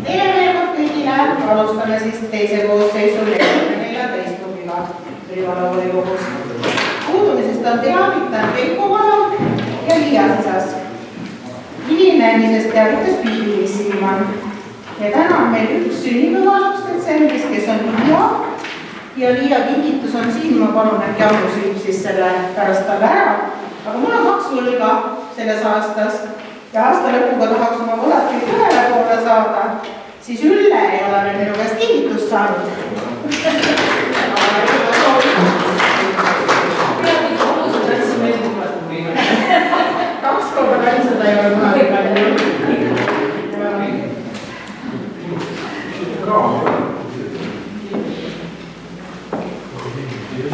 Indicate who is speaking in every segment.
Speaker 1: Teile veel kord kõigile alustame siis teise koosseisu 14. Liivallavolikogus. Puudumisest on teavitanud Veiko Valam ja Liia Sisas. Hilinemisest teavitas Piilis Silman. Ja täna on meil üks sünnipäevalaks detsembris, kes on Liia. Ja Liia kingitus on siin, ma palun, et Jaanus viib siis selle pärast talle ära. Aga mul on 2 võlga selles aastas ja aasta lõpuga tahaks oma võlakid ühele poole saada, siis Ülle ei ole veel minu käest kingitust saanud. Kaks korda kaitseda ei ole kunagi palju.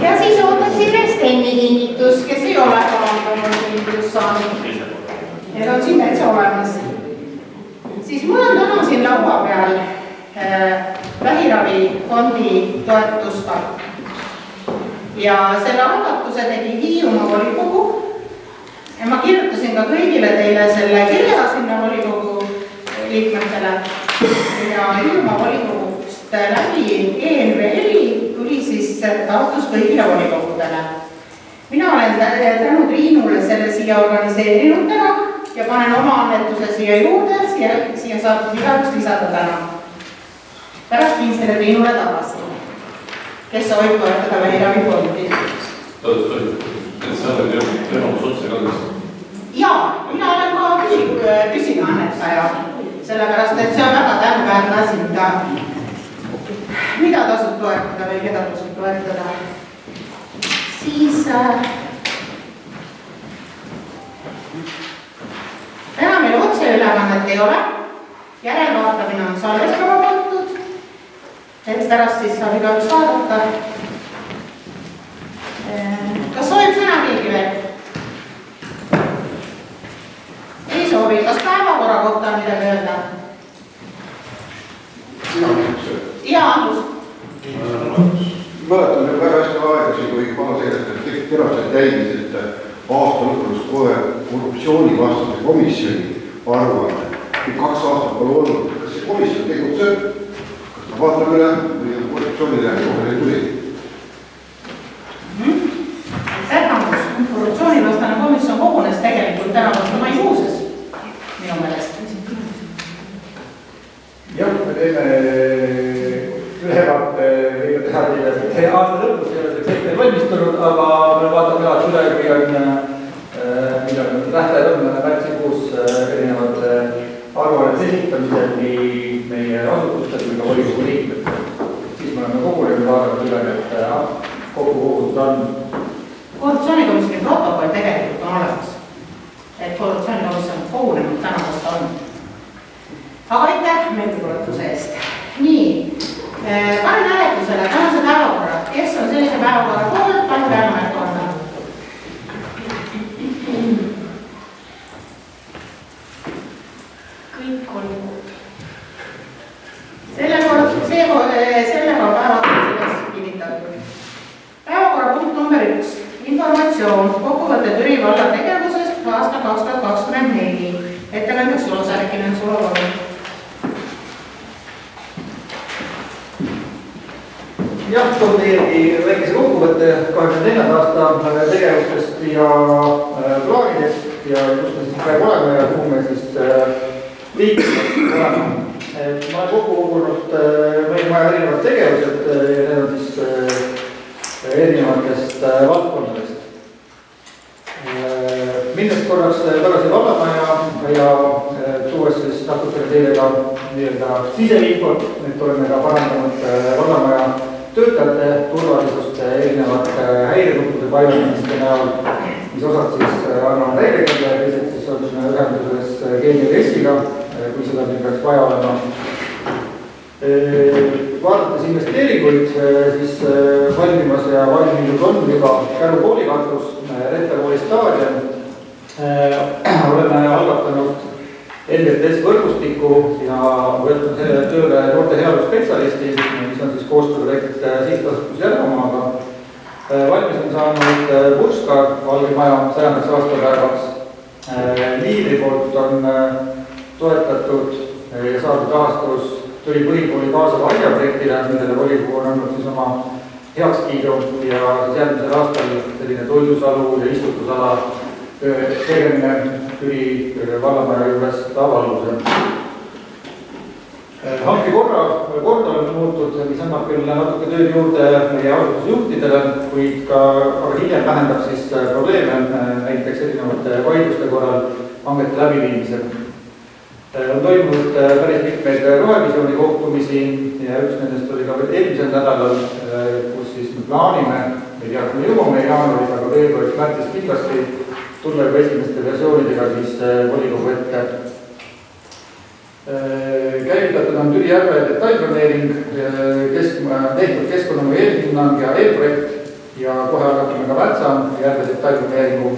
Speaker 1: Ja siis ootaksin veel Stenni kingitus, kes ei ole ka kingitust saanud. Need on siin täitsa olemas. Siis mul on täna siin laua peal vähiravifondi toetuskaart. Ja selle algatuse tegi Hiiumaa volikogu. Ja ma kirjutasin ka kõigile teile selle kirja sinna volikogu liikmetele. Ja Hiiumaa volikogust läbi ENVL tuli siis taotlus kõigile volikogudele. Mina olen tänu Triinule selle siia organiseerinud täna ja panen oma annetuse siia juurde, siia saab igaüks lisada täna. Pärast viin selle Triinule tagasi, kes soovib toetada vähiravifondi.
Speaker 2: Sa oled ju enamus otse kandis?
Speaker 1: Jaa, mina olen ka püsiga annetaja, sellepärast, et see on väga tänuväärne asi, mida tasub toetada või keda tasub toetada. Siis täna meil otseülekannet ei ole, järelvaatamine on salvestama pandud, et pärast siis saab igaüks vaadata. Kas soovib sõna keegi veel? Ei soovi, kas päevakorra kohta on midagi öelda? Jaa, Andrus.
Speaker 3: Mäletan nüüd väga hästi aegasi, kui vanasekretär kenasti täidis, et aasta lõpus kohe korruptsioonivastase komisjoni aruanne. 2 aastat pole olnud. Kas see komisjon tegutseb? Kas ta vaatab üle või on korruptsioonile kohe tuli?
Speaker 1: Andrus, korruptsioonivastane komisjon kogunes tegelikult täna vastu maikuuses, minu meelest.
Speaker 4: Jah, me teeme ülevaate võime teha teile, et see aasta lõpus ei ole selleks ette valmistunud, aga me vaatame alati üle, millal tähtajad on märtsikuus erinevate aruannete esitamisel nii meie asutustel kui ka volikogu liikmetel. Siis me oleme kogunenud vaadanud üle, et kokku kogutud on.
Speaker 1: Korruptsioonikomisjoni protokoll tegelikult on olemas, et korruptsioonikomisjon on kogunenud täna, kas ta on. Aga aitäh meeldetuletuse eest. Nii, panen hääletusele tänase päevakorra. Kes on sellise päevakorra poolt, palun käemärk anda. Kõik on poolt. Sellega on päevakorra selles kinnitatud. Päevakorrapunkt number 1. Informatsioon kokkuvõtte Türi valla tegevusest aasta 2024. Ettekandjaks Loosärkinen, sul on olnud.
Speaker 4: Jah, toon teiegi väikese kokkuvõtte 24. aasta tegevustest ja plaanidest ja kus me siis praegu oleme ja kuhu me siis liikunud oleme. Ma olen kokku kogunud meil maja erinevad tegevused ja need on siis erinevatest valdkondadest. Minnes korraks tagasi vallamaja ja tuues siis natukene teile ka siseinfot, et oleme ka parandanud vallamaja töötajate turvalisust erinevate häirenuppude paigaldamiste näol, mis osad siis annavad häirekella ja teised siis on ühenduses GNRS-iga, kui seda meil peaks vaja olema. Vaadates investeeringuid, siis valmimas ja valminud on juba Käru koolikatus, Retta-kooli staadion. Oleme algatanud NDTS võrgustiku ja võtnud selle tööle noorte heaolu spetsialisti, mis on siis koostööprojekt sihtasutus Järvamaaga. Valmis on saanud Purska Valgemaja 100. aastapäevaks. Liidri poolt on toetatud ja saadud rahastus tuli põhikooli kaasava aia projektile, millele volikogu on andnud siis oma heakskiidu ja järgmisel aastal selline toidlusalu ja istutusala tegemine tuli vallamaja juures tavaluse. Hanke kord on muutud, mis annab küll natuke tööd juurde meie asutusjuhtidele, kuid aga hiljem vähendab siis probleeme näiteks erinevate vaidluste korral hangete läbiviimisel. On toimunud päris mitmeid rohevisiooni kohtumisi ja üks nendest oli ka eelmisel nädalal, kus siis me plaanime, ei tea, kui me jõuame jaanuaris, aga veebruaris-märtsis kindlasti tulla juba esimeste versioonidega siis volikogu ette. Käivitatud on Türi järve detailplaneering, tehtud keskkonnamõju eelhinnang ja eelprojekt ja kohe algatame ka Vätsa järve detailplaneeringu.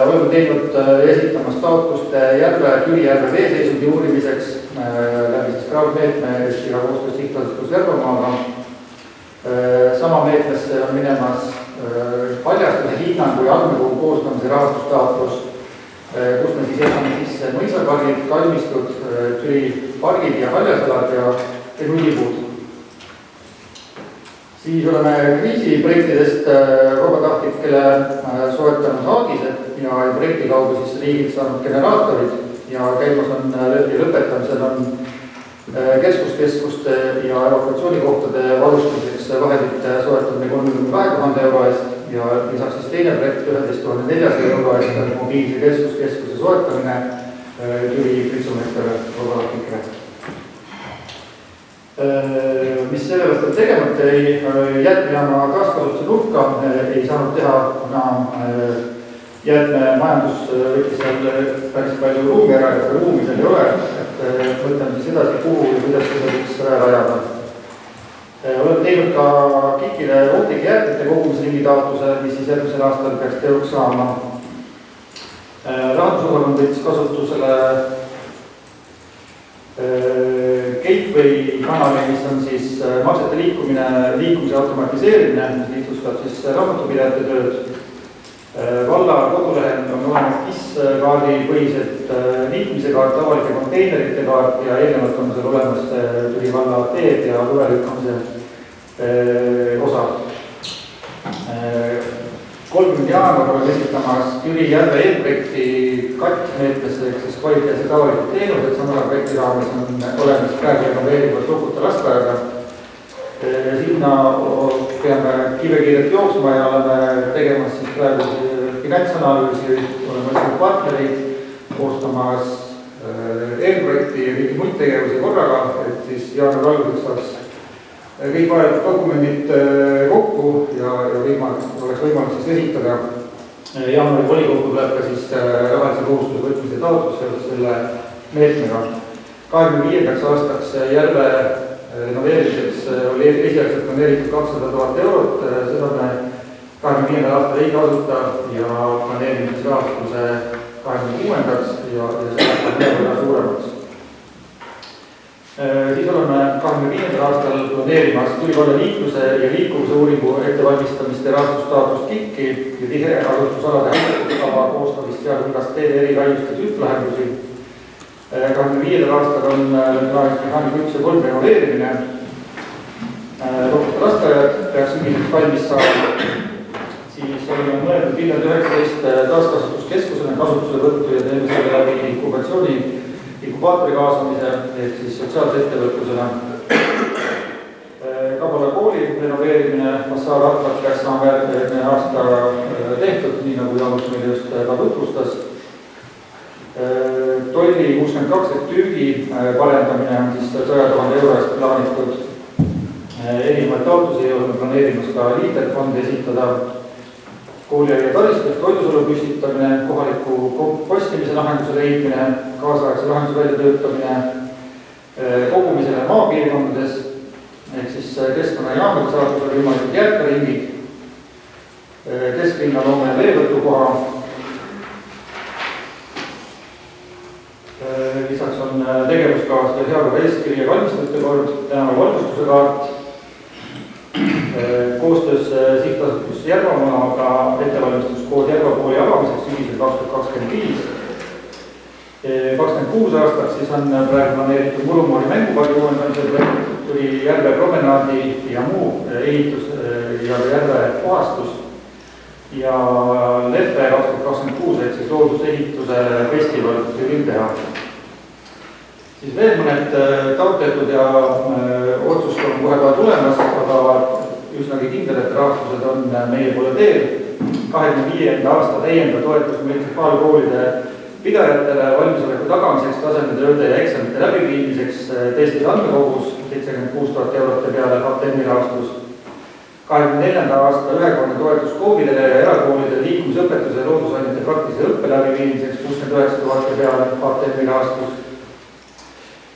Speaker 4: Oleme teinud esitamas taotluste Türi järve veeseisundi uurimiseks läbi siis kraavmeetme ja koostöös sihtasutus Järvamaaga. Sama meetmesse on minemas paljastuse hinnangu ja andmekogu koostamise rahastustaotlus, kus me siis jätame sisse mõisapargid, kalmistud, Türi pargid ja haljasalad ja nullipuud. Siis oleme kriisiprojektidest vabatahtlikele soetanud haagised ja projekti kaudu siis riigilt saanud generaatorid ja käimas on lõpetamisel on keskuste ja evakuatsioonikohtade varustamiseks vahendite soetamine 32 000 euro eest ja lisaks siis teine projekt 11 400 euro eest mobiilse keskuse soetamine Türi pritsumeestele vabatahtlikele. Mis sellepärast tegemata jäätmejaama taaskasutuse nurka ei saanud teha, kuna jäätmemajandus võttis seal päris palju ruumi ära ja ruumi seal ei ole, et mõtleme siis edasi, kuhu ja kuidas seda võiks rajada. Oleme teinud ka KIK-ile ohtlike jäätmete kogumisringi taotluse, mis siis järgmisel aastal peaks teoks saama. Rahandusosakond võttis kasutusele Gateway kanali, mis on siis maksete liikumise automatiseerimine, mis lihtsustab siis raamatupidajate tööd. Valla kodulehel on olemas KIS-kaardi põhiselt liikumise kaart, avalike konteinerite kaart ja eelnevalt on seal olemas Türi valla teed ja luvelükkamise osa. 30. jaanuar oleme esitamas Türi järve eelprojekti kattmeetmesse ehk siis kvaliteetsed avalikud teenused, samale projekti raames on olemas praegu renoveerivad Lukuta lasteaeda. Sinna peame kiirekiirelt jooksma ja oleme tegemas siis praegu finantsanalüüsi, oleme otsinud partnerid, koostamas eelprojekti ja kõiki muid tegevusi korraga, et siis jaanuari alguseks saaks kõik vajalikud dokumendid kokku ja oleks võimalik siis esitada. Jaanuari volikogu tuleb ka siis rahalise kohustuse võtmise taotlus seoses selle meetmega. 25. aastaks järve renoveerimiseks oli esialgselt planeeritud 200 000 eurot, seda me 25. aastal ei kasuta ja planeerime siis rahastuse 26. ja seda võrra suuremaks. Siis oleme 25. aastal planeerimas Türi valla liikluse ja liikuvuse uuringu ettevalmistamist ja rahastustaotlust KIK-i ja tiheasustusalade hangekava koostamist sealhulgas teede erilaiuste tüüplahendusi. 25. aastal on plaanis mehaanika 1 ja 3 renoveerimine. Lukuta lasteaiad peaks sügiseks valmis saama. Siis oleme mõeldud Viljandi 19 taaskasutuskeskusena kasutusele võttu ja teeme selle läbi inkubaatori kaasamise ehk siis sotsiaalse ettevõtlusena. Kabala kooli renoveerimine, Massar-Atlat peaks saama järgmine aasta tehtud, nii nagu Jaanus meile just ka tutvustas. Tolli 62 tüügi parendamine on siis 100 000 euro eest plaanitud. Erinevaid taotlusi oleme planeerimas ka liiderfondi esitada. Kooliaia taristust, toidusolu püstitamine, kohaliku kompostimise lahenduse leidmine, kaasaegse lahenduse väljatöötamine, kogumisele maapiirkondades, ehk siis keskkonnajaamade saatusele võimalikud jäätmeringid, kesklinna loome veevõtukoha. Lisaks on tegevuskavas heakorra eeskiri ja valmistute kord, tänava valgustuse kaart. Koostöös sihtasutus Järvamaaga ettevalmistus koos Järva kooli avamiseks sügisel 2025. 26 aastaks siis on praegu planeeritud Murumoori mängupargi uuendamise projekt, tuli järve promenaadi ja muu ehitus ja järve puhastus ja lepe 2026 ehk siis loodusehituse festival tuli teha. Siis veel mõned taotletud ja otsust on kohe ka tulemas, aga üsnagi kindel, et rahastused on meie poole teel. 25. aasta täiendav toetus munitsipaalkoolide pidajatele valmisoleku tagamiseks, tasemetööde ja eksamite läbiviimiseks testide andmekogus 76 000 eurot peale HTM-i rahastus. 24. aasta ühekordne toetus koolidele ja erakoolide liikumisõpetuse ja loodusainete praktilise õppe läbiviimiseks 69 000 peale HTM-i rahastus.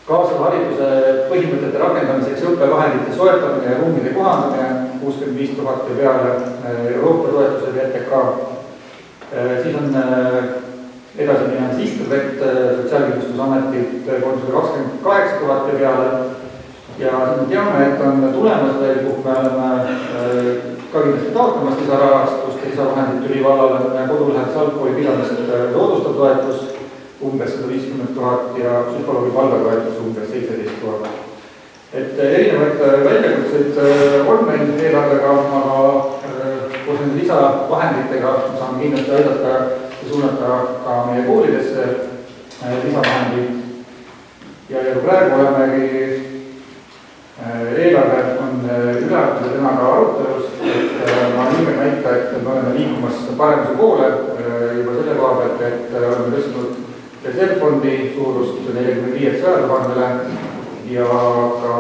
Speaker 4: Kaasava hariduse põhimõtete rakendamiseks õppevahendite soetamine ja ruumide kohandamine 65 000 peale Euroopa toetusel ja ETK. Siis on edasi minema sihtprojekt Sotsiaalkindlustusametilt 328 000 peale ja me teame, et on tulemas veel, kuhu me oleme ka kindlasti taotlemas lisarahastust ja lisavahendid Türi vallale kodulähedase algkooli pidamist soodustav toetus umbes 150 000 ja psühholoogi palgatoetus umbes 17 000. Et erinevaid väljakutseid on meil eelarvega, aga koos nende lisavahenditega saame kindlasti aidata ja suunata ka meie koolidesse lisavahendid. Ja praegu olemegi eelarve on ülevaatuse täna ka arutelus, et ma julgen väita, et me oleme liikumas paremuse poole juba selle koha pealt, et oleme tõstnud reservfondi suurust 45 000 ja ka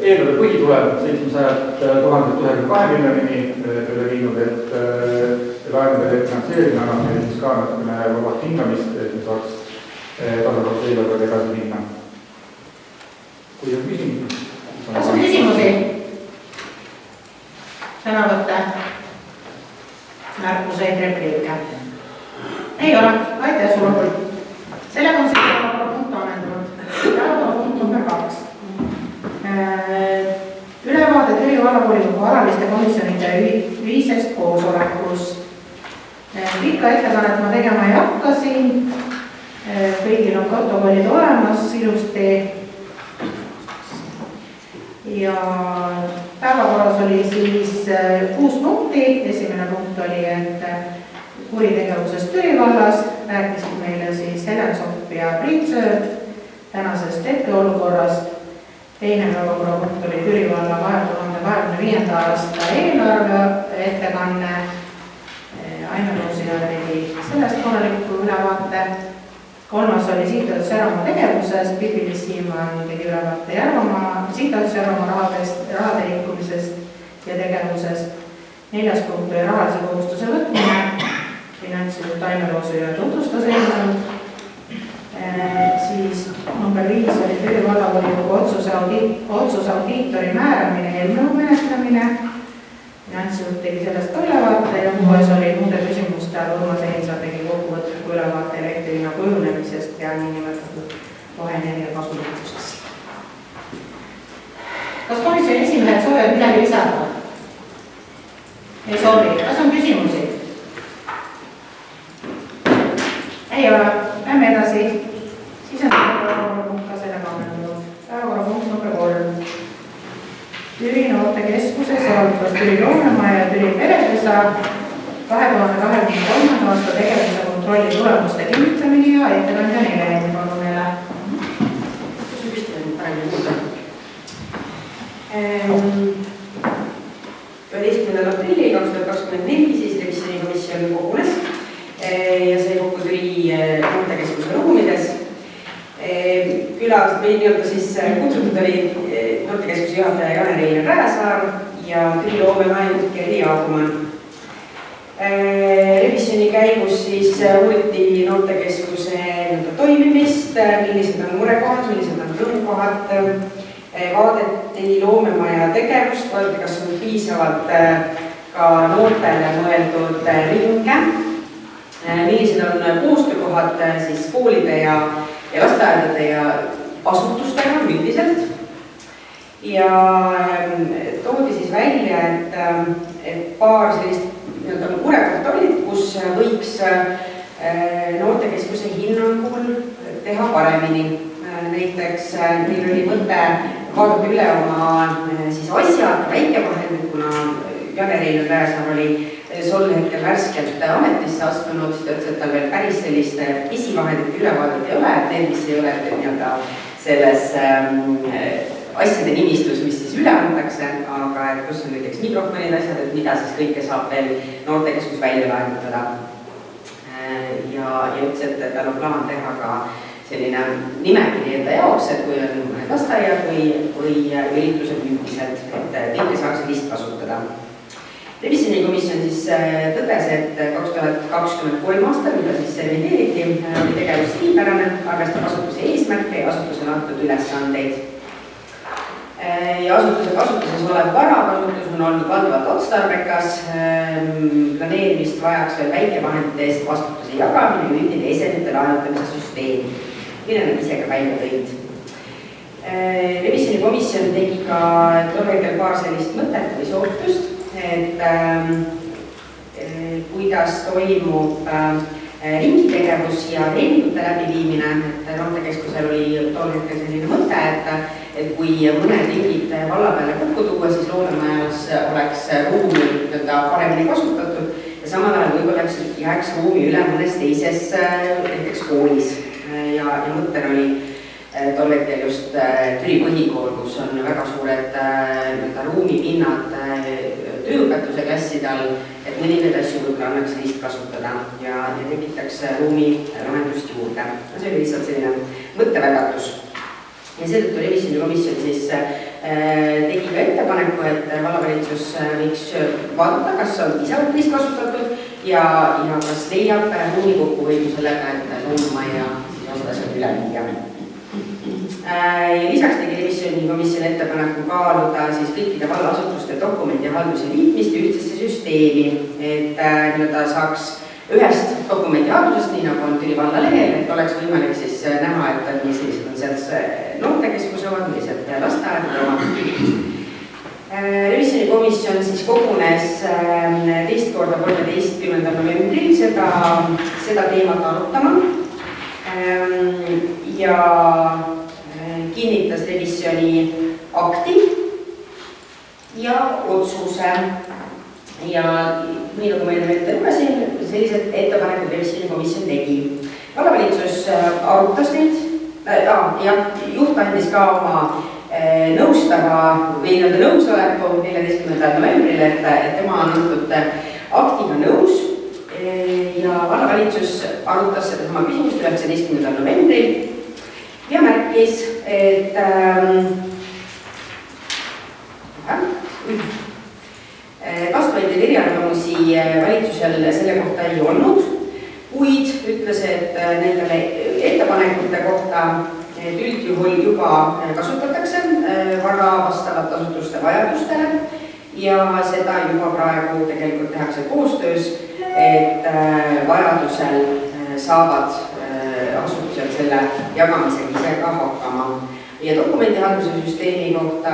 Speaker 4: eelarve põhitulem 700 000 miljonini üle viinud, et laenude finantseerimine annab meile siis ka natukene vabalt hingamist, et me saaks tasakaalus eelarvega edasi minna. Kui on küsimus?
Speaker 1: Kas on küsimusi? Sõnavõtte? Märkuseid, repliike? Ei ole, aitäh sulle. Sellega on see päevakorrapunkt ammendunud. Päevakorrapunkt number 2. Ülevaade Türi vallavolikogu alaliste komisjonide ühisest koosolekust. Pikka ettekannet ma tegema ei hakka siin. Kõigil on protokollid olemas ilusti. Ja päevakorras oli siis 6 punkti. Esimene punkt oli, et kuritegevusest Türi vallas rääkisid meile siis Helen Sopp ja Priit Söör tänasest hetkeolukorrast. Teine päevakorrapunkt oli Türi valla 2025. aasta eelarve ettekanne. Aino Luusina tegi sellest korraliku ülevaate. Kolmas oli Sihtasutus Järvamaa tegevusest, Pipilis Siimann tegi ülevaate Järvamaa, Sihtasutus Järvamaa rahade liikumisest ja tegevusest. 4. punkt oli rahalise kohustuse võtmine, finantsiliselt Aino Luusina tutvustas eelnõu. Siis number 5 oli Türi vallavolikogu otsuse audiitori määramine ja eelnõu menetlemine. Finantsiliselt tegi sellest ka ülevaate ja uues oli muude küsimuste Urmas Einsaar tegi kokkuvõtliku ülevaate elektrihinna kujunemisest ja niinimetatud roheenergia kasutusest. Kas komisjoni esimehed soovivad midagi lisada? Ei soovi. Kas on küsimusi? Ei ole. Lähme edasi. Siis on päevakorrapunkt ka sellega ammendunud. Päevakorrapunkt number 3. Türi noortekeskuse, sealhulgas Türi loomemaja ja Türi perepesa 2023. aasta tegevuse kontrolli tulemuste kinnitamine ja ettekandja Nele Palunele.
Speaker 5: 11. aprillil 2024 siis revisjonikomisjon kogunes ja sai kokku Türi noortekeskuse ruumides. Külas meil nii-öelda siis kutsutud oli noortekeskuse juhataja Jane-Reiner Rääsaar ja Türi loomemaja juht Kerli Jaagumann. Revisjoni käigus siis uuriti noortekeskuse toimimist, millised on murekohad, millised on rõõmukohad, vaadati loomemaja tegevust, vaadati, kas on piisavalt ka noortele mõeldud ringe, millised on koostöökohad siis koolide ja lasteaedade ja asutustega üldiselt. Ja toodi siis välja, et paar sellist nii-öelda murekoht olid, kus võiks noortekeskuse hinnangul teha paremini. Näiteks meil oli mõte vaadata üle oma siis asjad, väikevahendid, kuna Jane-Rein Rääsaar oli sel hetkel värskelt ametisse astunud, siis ta ütles, et tal veel päris selliste pisivahendite ülevaadet ei ole, et need, mis ei ole nii-öelda selles asjade nimistus, mis siis üle antakse, aga et kus on näiteks mikrofonid, asjad, et mida siis kõike saab veel noortekeskus välja lahendada. Ja ütles, et tal on plaan teha ka selline nimekiri enda jaoks, et kui on lasteaia või üritused üldised, et kõike saaks list kasutada. Revisjonikomisjon siis tõdes, et 2023 aastal, mida siis revideeriti, oli tegevus sihipärane, arvestab asutuse eesmärke ja asutusele antud ülesandeid. Ja asutuse kasutuses olev varakasutus on olnud valdavalt otstarbekas, planeerimist vajaks veel väikevahendite eest vastutuse jagamine ja üldine esemete laenutamise süsteem, mille nad ise ka välja tõid. Revisjonikomisjon tegi ka tol paar sellist mõtet või soovitust, et kuidas toimub ringitegevus ja treeningute läbiviimine, et noortekeskusel oli tol hetkel selline mõte, et kui mõned ringid valla peale kokku tuua, siis loomemajas oleks ruumi paremini kasutatud ja samal ajal võib-olla jääks ruumi üle mõnes teises näiteks koolis. Ja mõttel oli tol hetkel just Türi põhikool, kus on väga suured ruumipinnad tööõpetuse klasside all, et mõningaid asju võib-olla annaks list kasutada ja tekitaks ruumi lahendust juurde. See oli lihtsalt selline mõttevägatus. Ja seetõttu revisjonikomisjon siis tegi ka ettepaneku, et vallavalitsus võiks vaadata, kas on piisavalt list kasutatud ja kas leiab ruumi kokkuhoidu sellega, et loomamaja osades on üle viia. Ja lisaks tegi revisjonikomisjoni ettepaneku kaaluda siis kõikide vallaasutuste dokumendi halduse liitmist ühtsesse süsteemi, et nii-öelda saaks ühest dokumendi haldusest, nii nagu on Türi valla lehel, et oleks võimalik siis näha, et millised on seal noortekeskuse omad, millised lasteaedade omad. Revisjonikomisjon siis kogunes teist korda 13. novembril seda teemat arutama ja kinnitas revisjoni akti ja otsuse ja nii nagu ma enne ette lugesin, sellised ettepanekud revisjonikomisjon tegi. Vallavalitsus arutas neid, juht andis ka oma nõustava või nõusoleku 14. novembril, et tema on antud aktiga nõus ja vallavalitsus arutas seda sama küsimust 19. novembril ja märkis, et vastuvõetud eriarvamusi valitsusel selle kohta ei olnud, kuid ütles, et nendele ettepanekute kohta üldjuhul juba kasutatakse vara vastavalt asutuste vajadustele ja seda juba praegu tegelikult tehakse koostöös, et vajadusel saavad asutusel selle jagamisega ise ka hakkama. Ja dokumendihalduse süsteemi kohta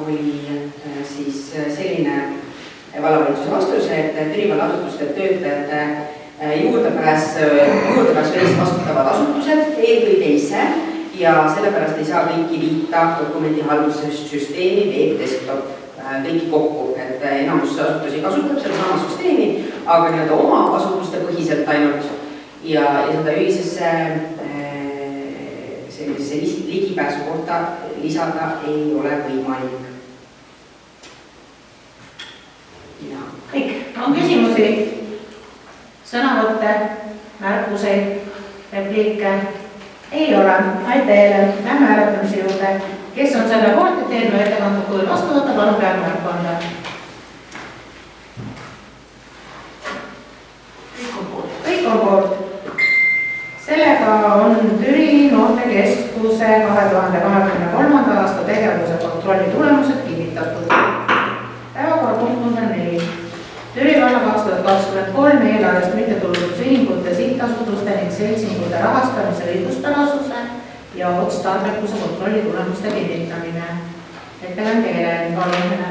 Speaker 5: oli siis selline vallavalitsuse vastus, et Türi valla asutuste töötajate juurdepääs veest vastutavad asutused eelkõige ise ja sellepärast ei saa kõiki liita dokumendihalduse süsteemi veeb desktop kõiki kokku, et enamus asutusi kasutab seda sama süsteemi, aga nii-öelda oma asutuste põhiselt ainult ja seda ühisesse sellise ligipääsu kohta lisada ei ole võimalik.
Speaker 1: Kõik, on küsimusi, sõnavõtte, märkuseid, repliike? Ei ole, aitäh, lähme hääletamise juurde. Kes on selle poolt, et eelnõu ettekantud kujul vastu võtta, palun peale märku anda. Kõik on poolt. Sellega on Türi noortekeskuse 2023. aasta tegevuse kontrolli tulemused kinnitatud. Päevakorrapunkt number 4. Türi valla 2023 eelarvest mittetulundusühingute, sihtasutuste ning seltsingute rahastamise õiguspärasuse ja otstarbekuse kontrolli tulemuste kinnitamine. Ettekandja Helen Kalumene.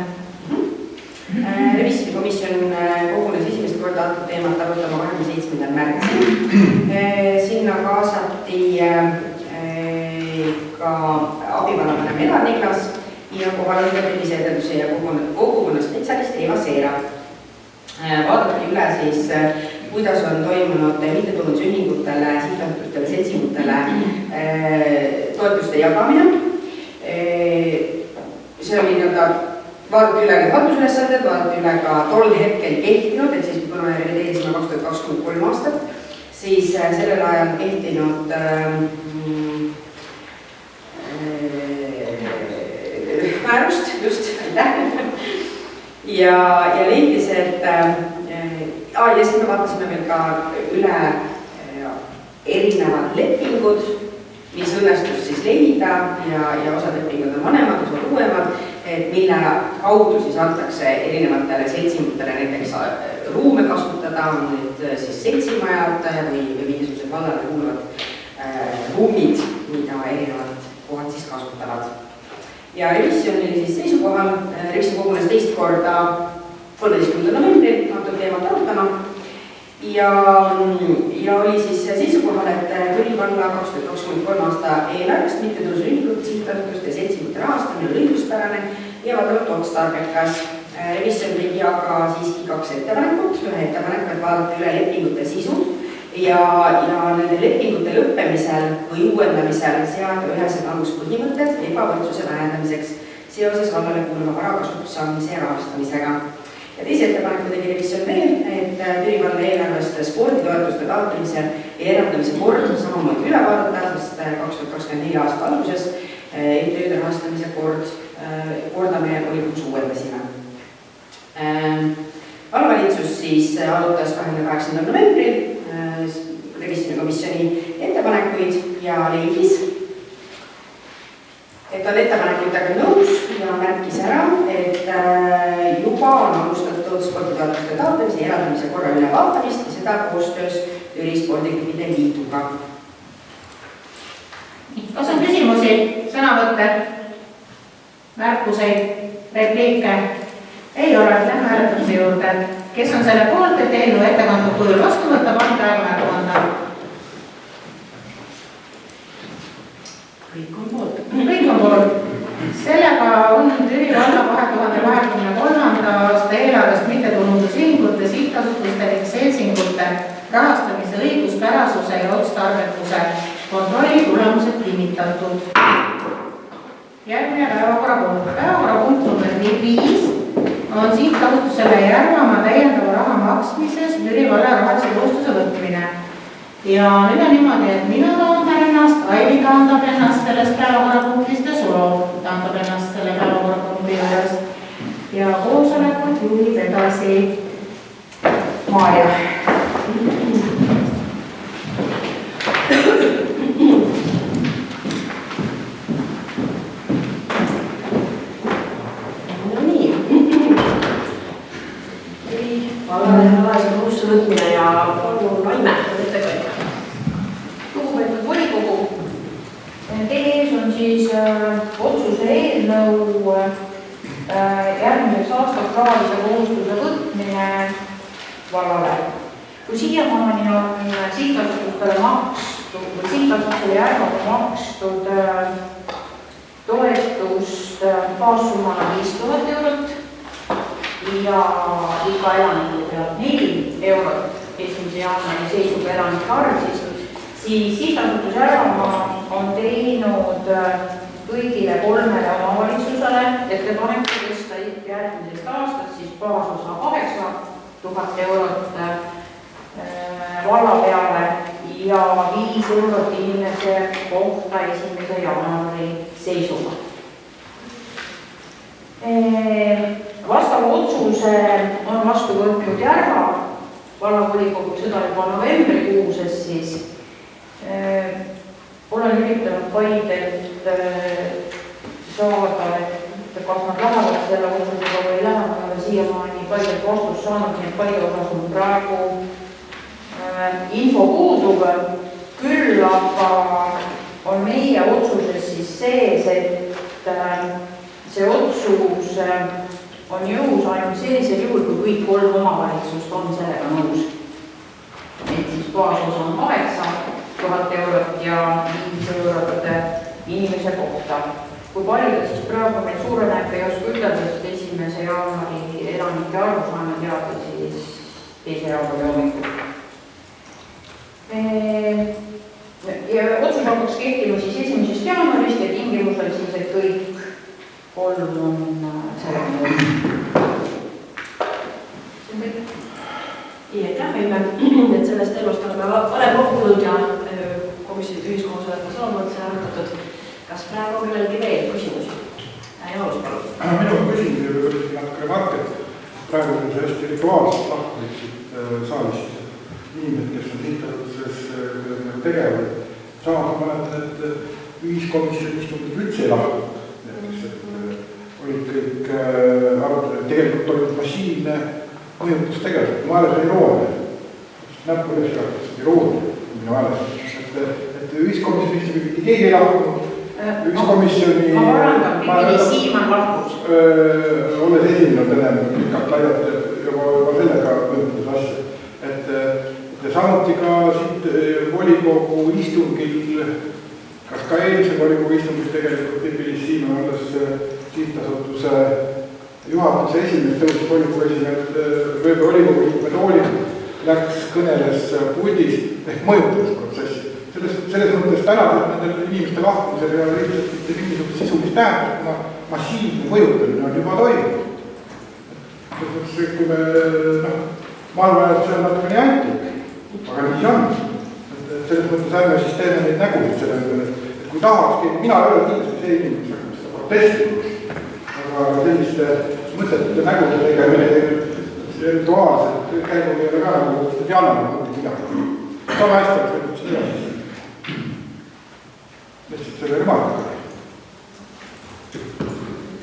Speaker 5: Revisjonikomisjon kogunes esimest korda korda antud teemat arutama 27. märtsil. Sinna kaasati ka abivallavanem Elar Niklas ja kohal oli ka terviseedenduse ja kogukonna spetsialist Eva Seera. Vaadati üle siis, kuidas on toimunud mittetulundusühingutele, sihtasutustele, seltsimutele toetuste jagamine. See oli vaadati üle need haldusülesanded, vaadati üle ka tol hetkel kehtinud, et siis kuna me revideerisime 2023 aastat, siis sellel ajal kehtinud määrust, just, ja leidis, et ja siis me vaatasime veel ka üle erinevad lepingud, mis õnnestus siis leida ja osad lepingud on vanemad, osad uuemad, et mille kaudu siis antakse erinevatele seltsimutele näiteks ruume kasutada, on nüüd siis seltsimajad või mingisugused vallale kuuluvad ruumid, mida erinevad kohad siis kasutavad. Ja revisjon oli siis seisukohal, revisjon kogunes teist korda 13. novembril antud teemat arutama ja oli siis seisukohal, et Türi valla 2023 aasta eelarvest mittetulundusühingute, sihtasutuste ja seltsimute rahastamine on õiguspärane ja vaadavalt otstarbekas. Revisjon tegi aga siiski 2 ettepanekut, ühe ettepaneku, et vaadata üle lepingute sisud ja nende lepingute lõppemisel või uuendamisel seada ühesed aluspõhimõtted ebavõrdsuse vähendamiseks seoses vallale kuuluva varakasutusse andmise ja rahastamisega. Ja teise ettepaneku tegi revisjon veel, et Türi valla eelarvest sporditoetuste taotlemise ja eraldamise kord samamoodi üle vaadata, sest 2024 aasta alguses MTÜ-de rahastamise kordame volikogus uuendasime. Vallavalitsus siis arutas 28. novembril revisjonikomisjoni ettepanekuid ja leidis, et on ettepanekutega nõus ja märkis ära, et juba on alustatud sporditoetuste taotlemise ja eraldamise korra ülevaatamist ja seda koostöös Türi spordiklubide liiduga.
Speaker 1: Kas on küsimusi, sõnavõtte, märkuseid, repliike? Ei ole, lähme hääletamise juurde. Kes on selle poolt, et eelnõu ettekantud kujul vastu võtta, pange aega märku anda?
Speaker 5: Kõik on poolt.
Speaker 1: Kõik on poolt. Sellega on Türi valla 2023. aasta eelarvest mittetulundusühingute, sihtasutuste ning seltsingute rahastamise õiguspärasuse ja otstarbekuse kontrolli tulemused kinnitatud. Järgmine päevakorrapunkt number 5 on sihtasutusele Järvamaa täiendava raha maksmises Türi valla rahalise kohustuse võtmine. Ja nüüd on niimoodi, et mina taandan ennast, Aivi taandab ennast sellest päevakorrapunktist ja Sulo taandab ennast selle päevakorrapunkti juurest ja koosolekut juhib edasi Maarja.
Speaker 6: Vallaline kohustuse võtmine ja Laime ettekandja.
Speaker 7: Lugupeetud volikogu, teie ees on siis otsuse eelnõu järgmiseks aastaks rahalise kohustuse võtmine vallale. Kui siiamaani on sihtasutustele makstud või sihtasutusele Järvamaa makstud toetust baassummana 5000 eurot ja iga elaniku pealt 4 eurot 1. jaanuari seisuga elanike arv, siis sihtasutus Järvamaa on teinud kõigile 3 omavalitsusele ettepaneku tõsta järgmisest aastast siis baasosa 8000 eurot valla peale ja 5 eurot inimese kohta 1. jaanuari seisuga. Vastava otsuse on vastu võtnud Järva vallavolikogu, seda juba novembrikuuses siis. Olen üritanud Paidelt saada, et kas nad lähevad selle otsusega või ei lähe, ma olen siiamaani Paidelt vastust saanud, nii et Paide osas on praegu info puudub. Küll aga on meie otsuses siis sees, et see otsus on jõus ainult sellisel juhul, kui kõik 3 omavalitsust on sellega nõus. Et siis baasosa on 8000 eurot ja 500 eurot inimese kohta. Kui palju ta siis praegu meil suureneb ei oska ütelda, sest 1. jaanuari elanike arvu saame teada siis 2. jaanuari hommikul. Ja otsus hakkaks kehtima siis 1. jaanuarist ja tingimusel siis, et kõik 3 on sellega nõus. See on kõik.
Speaker 6: Aitäh, Veime, et sellest teemast oleme varem kohtunud ja komisjoni ühiskoosolekus olnud see arutatud. Kas praegu on kellelgi veel küsimusi? Jaanus, palun.
Speaker 8: Minu küsimus natuke remark, et praegu on see hästi rituaalselt lahkuliksid saalist inimesed, kes on sihtasutuses tegevad. Samas ma mäletan, et ühiskomisjoni istungid üldse ei lahkunud. Olid kõik arutused, tegelikult olid massiivne mõjutustegevus. Ma alles oli roone. Näppu üles jaotas, oli roone minu alles. Et ühiskomisjoni istungid keegi ei lahkunud. Ühiskomisjoni...
Speaker 7: Ma varandan, pidi Siimann lahkus.
Speaker 8: Olles esinenud enam pikalt laialt ja ma sellega mõjutas asja. Et samuti ka siit volikogu istungil, kas ka eelmise volikogu istungil tegelikult Pipilis Siimann olles sihtasutuse juhatuse esimees tõusis volikogu esimees volikogu liikme toolil, läks kõneles puldis ehk mõjutusprotsessi. Selles mõttes tänased nendel inimeste lahkumisel ei ole lihtsalt mitte mingisugust sisulist tähendust, kuna massiivne mõjutamine on juba toimunud. Selles mõttes, kui me, ma arvan, et see on natuke nii antlik, aga nii see on. Selles mõttes ärme siis teeme neid nägusid selle, et kui tahaks, mina ei ole kindlasti see inimene, kes hakkab seda protestida, aga selliste mõttetute nägude tegemine rituaalselt käigu ei ole ka nagu teadnud mõtte midagi. Sama hästi oleks võinud seda siis. Lihtsalt selle remarkaga.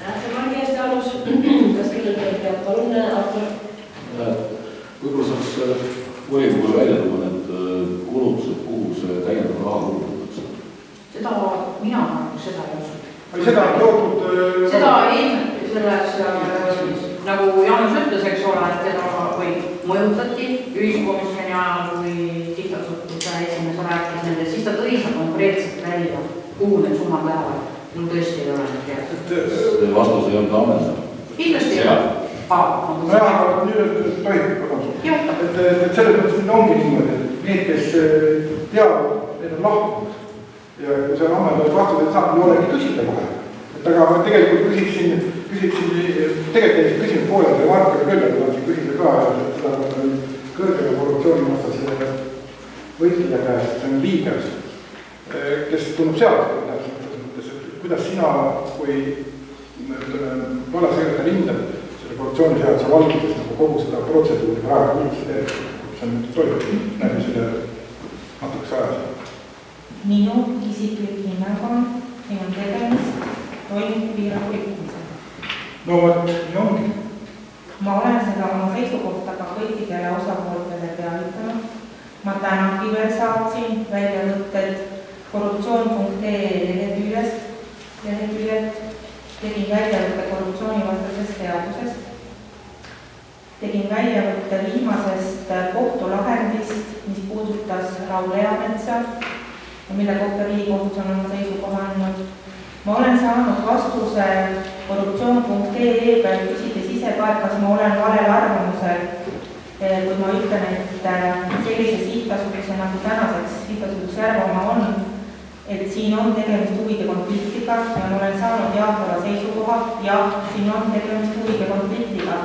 Speaker 6: Tähte Margi eest, Jaanus. Kas kellelgi peab palun, Artur?
Speaker 2: Võib-olla saaks volikogule välja tuua need kulutused, kuhu see täiendav raha kulutatakse?
Speaker 7: Seda mina seda ei usu.
Speaker 8: Seda on toodud...
Speaker 7: Seda ei selles, nagu Jaanus ütles, eks ole, et seda või mõjutati ühiskomisjoni ajal või sihtasutuse esimese rääkis nende, siis ta tõi konkreetselt välja, kuhu need summad lähevad. Mul tõesti ei ole need teada.
Speaker 2: See vastus ei olnud ammendav.
Speaker 7: Kindlasti ei ole.
Speaker 8: Aga nüüd tohib, et selles mõttes nüüd ongi niimoodi, et need, kes teavad, need on lahkunud. Ja kui see on ammendavad vastused saab, ei olegi küsida kohe. Aga tegelikult küsiksin küsinud poolele Markale küll, et ma küsida ka, et seda kõrgele korruptsioonivastasele võitleja käest, see on Liigas, kes tunneb seadust, kuidas sina, kui valasekretär hindab selle korruptsiooniseaduse valguses nagu kogu seda protseduuri praegu üldse, see on toimub, näeme selle natukese ajas.
Speaker 7: Minu isiklik hinnaga on tegemist toimub piiraku rikkumisega.
Speaker 8: No vot, nii ongi.
Speaker 7: Ma olen seda oma seisukohta ka kõikidele osapooltele teavitanud. Ma tänagi veel saatsin väljavõtted korruptsioon.ee leheküljelt, tegin väljavõtte korruptsioonivastasest seadusest, tegin väljavõtte viimasest kohtulahendist, mis puudutas Raul Eametsa, mille kohta Riigikohus on oma seisukoha andnud. Ma olen saanud vastuse korruptsioon.ee peal küsides ise ka, et kas ma olen valel arvamusel, kui ma ütlen, et sellise sihtasutuse nagu tänaseks sihtasutuse Järvamaa on, et siin on tegemist huvide konfliktiga ja ma olen saanud jaatava seisukoha, jah, siin on tegemist huvide konfliktiga.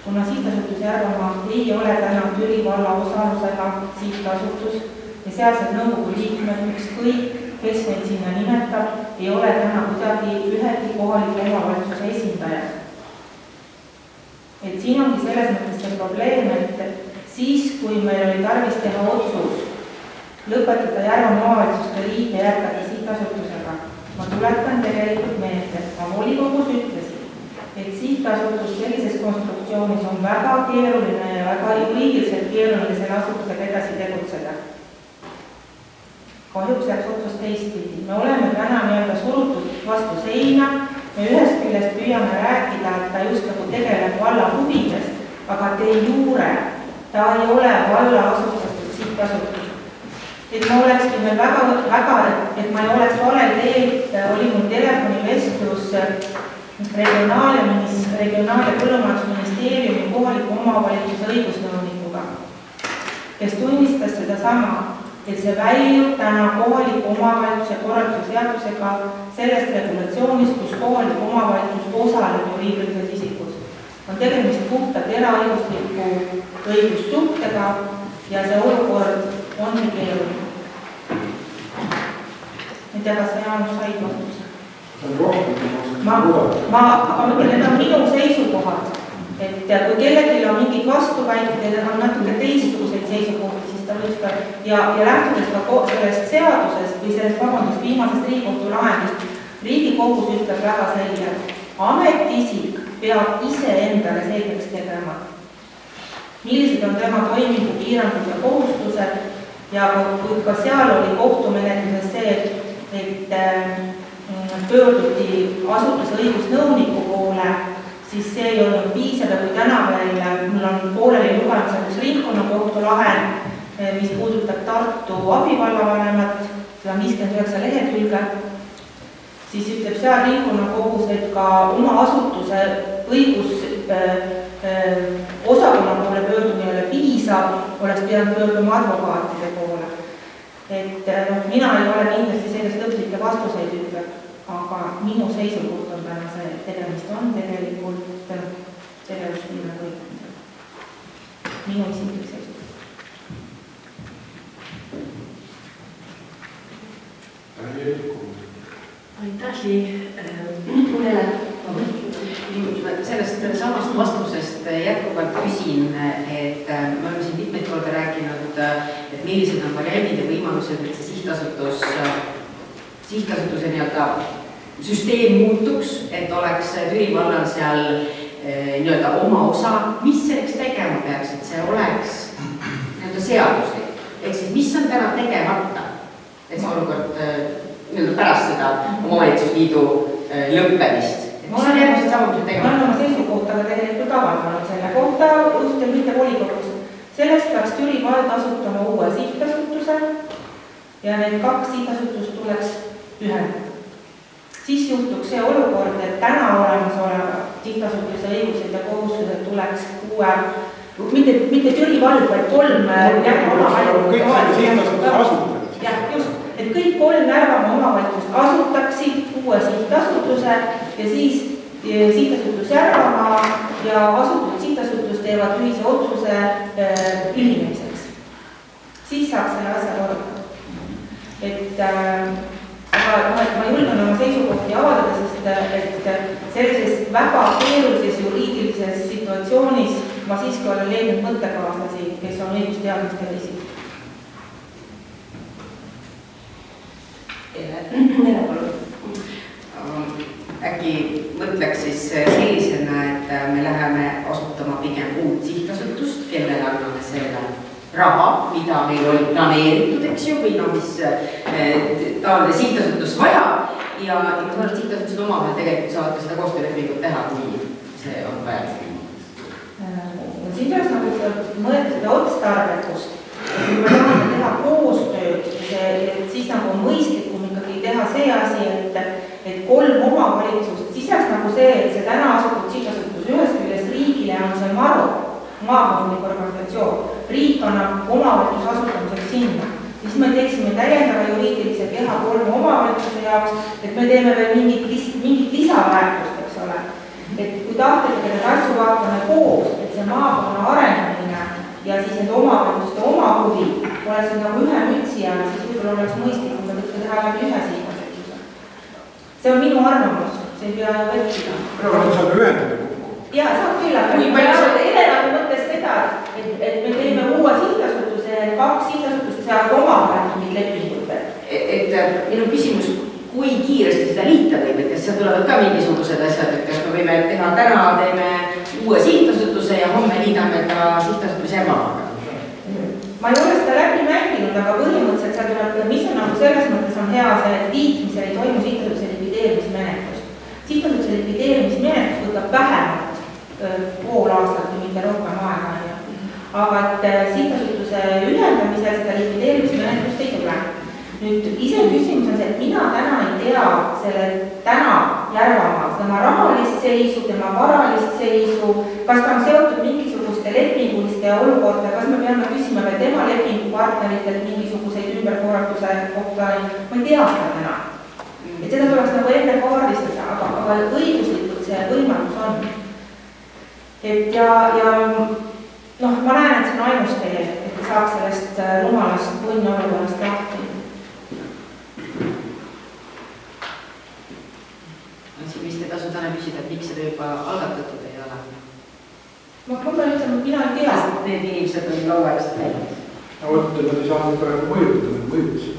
Speaker 7: Kuna sihtasutuse Järvamaa ei ole täna Türi valla osalusega sihtasutus ja sealsed nõukogu liikmed, ükskõik, kes neid sinna nimetab, ei ole täna kuidagi ühegi kohaliku omavalitsuse esindajad. Et siin ongi selles mõttes see probleem, et siis, kui meil oli tarvis teha otsus lõpetada Järvamaa omavalitsuste liit ja jätkati sihtasutusega, ma tuletan tegelikult meelde, ma volikogus ütlesin, et sihtasutus sellises konstruktsioonis on väga keeruline ja väga õigeliselt keeruline selle asutusega edasi tegutseda. Kahjuks jääks otsus teistpidi. Me oleme täna nii-öelda surutud vastu seina me ühest küljest püüame rääkida, et ta just nagu tegeleb valla huvidest, aga de jure ta ei ole valla asutatud sihtasutus. Et ma olekski meil väga, et ma ei oleks valel teel, oli mul telefonivestlus regionaal- ja põllumajandusministeeriumi kohaliku omavalitsuse õigusnõunikuga, kes tunnistas seda sama, et see väljub täna kohaliku omavalitsuse korralduse seadusega sellest regulatsioonist, kus kohaliku omavalitsus osaleb juriidilises isikus. On tegemist puhtalt eraõigusliku õigussuhtega ja see olukord on keeruline. Ma ei tea, kas sa Jaanus said vastuse? Aga need on minu seisukohad, et kui kellelgi on mingid vastuväited ja on natuke teistsuguseid seisukohti, siis ta võiks ka ja lähtudes ka sellest seadusest või sellest viimasest Riigikohtu lahendist, Riigikohus ütleb väga selgelt, ametiisik peab ise endale selgeks tegema, millised on tema toimingu piirangud ja kohustused ja kui ka seal oli kohtumenetluses see, et pöörduti asutuse õigusnõuniku poole, siis see ei olnud piisav ja kui täna veel mul on pooleli lugemisel üks ringkonnakohtu lahend, mis puudutab Tartu abivallavanemat, seda 59 lehekülge, siis ütleb seal ringkonnakohus, et ka oma asutuse osakonna poole pöördumine ei ole piisav, oleks pidanud pöörduma advokaatide poole. Et mina ei ole kindlasti sellest lõplikke vastuseid ütleb, aga minu seisukoht on täna see, et tegemist on tegelikult tegevuspilve kõikidel. Minu isiklik seisukoht.
Speaker 6: Aitähi mõnele.
Speaker 5: Sellest samast vastusest jätkuvalt küsin, et me oleme siin mitmeid korda rääkinud, et millised on variandid ja võimalused, et see sihtasutuse nii-öelda süsteem muutuks, et oleks Türi vallal seal nii-öelda oma osa. Mis selleks tegema peaks, et see oleks nii-öelda seaduslik? Ehk siis, mis on täna tegemata, et see olukord nii-öelda pärast seda omavalitsusliidu lõppemist?
Speaker 7: Ma olen oma seisukohtaga tegelikult avaldanud selle kohta, just mitte volikogus. Sellest peaks Türi vald asutama uue sihtasutuse ja need 2 sihtasutust tuleks ühendada. Siis juhtuks see olukord, et täna olemasoleva sihtasutuse õigused ja kohustused tuleks uue, mitte Türi vald, vaid 3 jah, just, et kõik 3 Järvamaa omavalitsust asutaksid uue sihtasutuse ja siis sihtasutus Järvamaa ja asutatud sihtasutus teevad ühise otsuse ühinemiseks. Siis saaks selle asja korda. Aga ma julgen oma seisukohti avaldada, sest et sellises väga keerulises juriidilises situatsioonis ma siiski olen leidnud mõttekaaslasi, kes on õigusteadmistega isik.
Speaker 5: Äkki mõtleks siis sellisena, et me läheme asutama pigem uut sihtasutust, kellele anname selle raha, mida meil oli planeeritud, eks ju, või mis taoline sihtasutus vajab ja sihtasutused omavahel tegelikult saavad ka seda koostöölepingut teha, kui see on vaja.
Speaker 7: Siin peaks nagu mõelda seda otstarbekust. Kui me tahame teha koostööd, siis nagu on mõistlikum ikkagi teha see asi, et 3 omavalitsust, siis jääks nagu see, et see täna asutud sihtasutus ühest küljest riigile on see maakondlik organisatsioon. Riik annab omavalitsuse asutamiseks sinna. Siis me teeksime täiendava juriidilise keha 3 omavalitsuse jaoks, et me teeme veel mingit lisaväärtust, eks ole. Et kui tahtega need asju vaatame koos, et see maakonna arendamine ja siis need omavalitsuste oma huvi oleks nagu ühe mütsi all, siis võib-olla oleks mõistlikum, et võiks teha läbi ühe sihtasutuse. See on minu arvamus, see ei pea võttida.
Speaker 8: Aga saab ühendada kokku.
Speaker 7: Jaa, saab küll, aga Helena mõttes seda, et me teeme uue sihtasutuse, 2 sihtasutust saavad omavahel mingid lepingud.
Speaker 5: Et minu küsimus, kui kiiresti seda liita võib, et kas seal tulevad ka mingisugused asjad, et kas me võime teha täna, teeme uue sihtasutuse ja homme liidame ta sihtasutuse Järvamaaga?
Speaker 7: Ma ei ole seda läbi mänginud, aga põhimõtteliselt seal tuleb, mis on nagu selles mõttes on hea see, et liitmisel ei toimu sihtasutuse likvideerimismenetlust. sihtasutuse likvideerimismenetlus võtab vähemalt pool aastat või mitte rohkem aega, aga et sihtasutuse ühendamisel seda likvideerimismenetlust ei tule. Nüüd ise küsimus on see, et mina täna ei tea selle täna Järvamaa, tema rahalist seisu, tema varalist seisu, kas ta on seotud mingisuguste lepinguliste olukorda, kas me peame küsima veel tema lepingupartneritelt mingisuguseid ümberkorralduse kohta, ma ei tea seda täna. Et seda tuleks nagu enne kaardistada, aga õiguslikult see võimalus on. Et ja ma näen, et see on ainus tee, et ta saaks sellest rumalast põnnolukorrast lahti.
Speaker 5: Vist ei tasu täna küsida, et miks seda juba algatatud ei ole.
Speaker 7: Ma pean ütlema, et mina ei tea.
Speaker 5: Need inimesed on lauaajast läinud.
Speaker 8: No võtta, nad ei saanud praegu mõjutada, nad mõjutasid.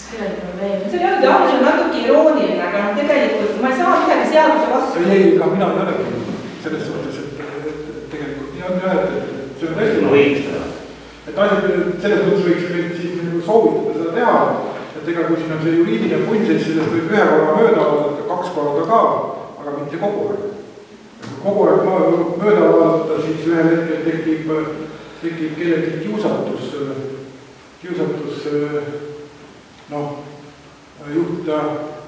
Speaker 7: See on natuke irooniline, aga tegelikult ma ei saa midagi seaduse vastu.
Speaker 8: Ei, ka mina ei ole selles suhtes, et tegelikult nii on jah, et see on hästi et asjad selles mõttes võiks meil siis soovitada seda teha, et ega kui siin on see juriidiline punnsess, sellest võib ühe korra mööda vaadata, 2 korda ka, aga mitte kogu aeg. Kogu aeg mööda vaadata, siis ühel hetkel tekib kellelgi kiusatus juhtida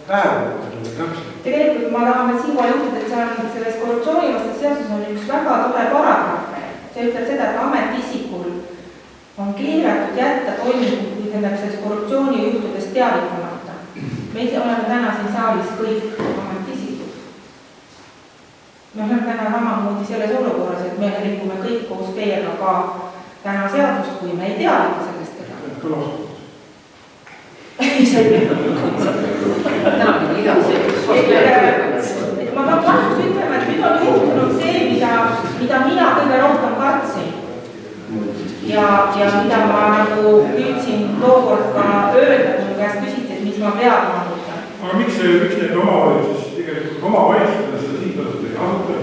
Speaker 8: tähelepanu täpselt.
Speaker 7: Tegelikult ma tahan siinkohal juhtida, et see on selles korruptsioonivastas seaduses on üks väga tore paragrahv. See ütleb seda, et ametiisikul on keelatud jätta toimingut, kui tähendab selles korruptsioonijuhtudest teavitamata. Me oleme täna siin saalis kõik ametiisikud. Me oleme täna samamoodi selles olukorras, et me rikume kõik koos teiega ka täna seadust, kui me ei teavita sellest teda. Ma pean kahjuks ütlema, et nüüd on juhtunud see, mida mina kõige rohkem kartsin. Ja mida ma nagu püüdsin tookord ka öelda, kui mu käest küsiti, et mis ma pead mahutan.
Speaker 8: Aga miks need omavalitsus tegelikult omavalitsustada seda sihtasutust ei asuta?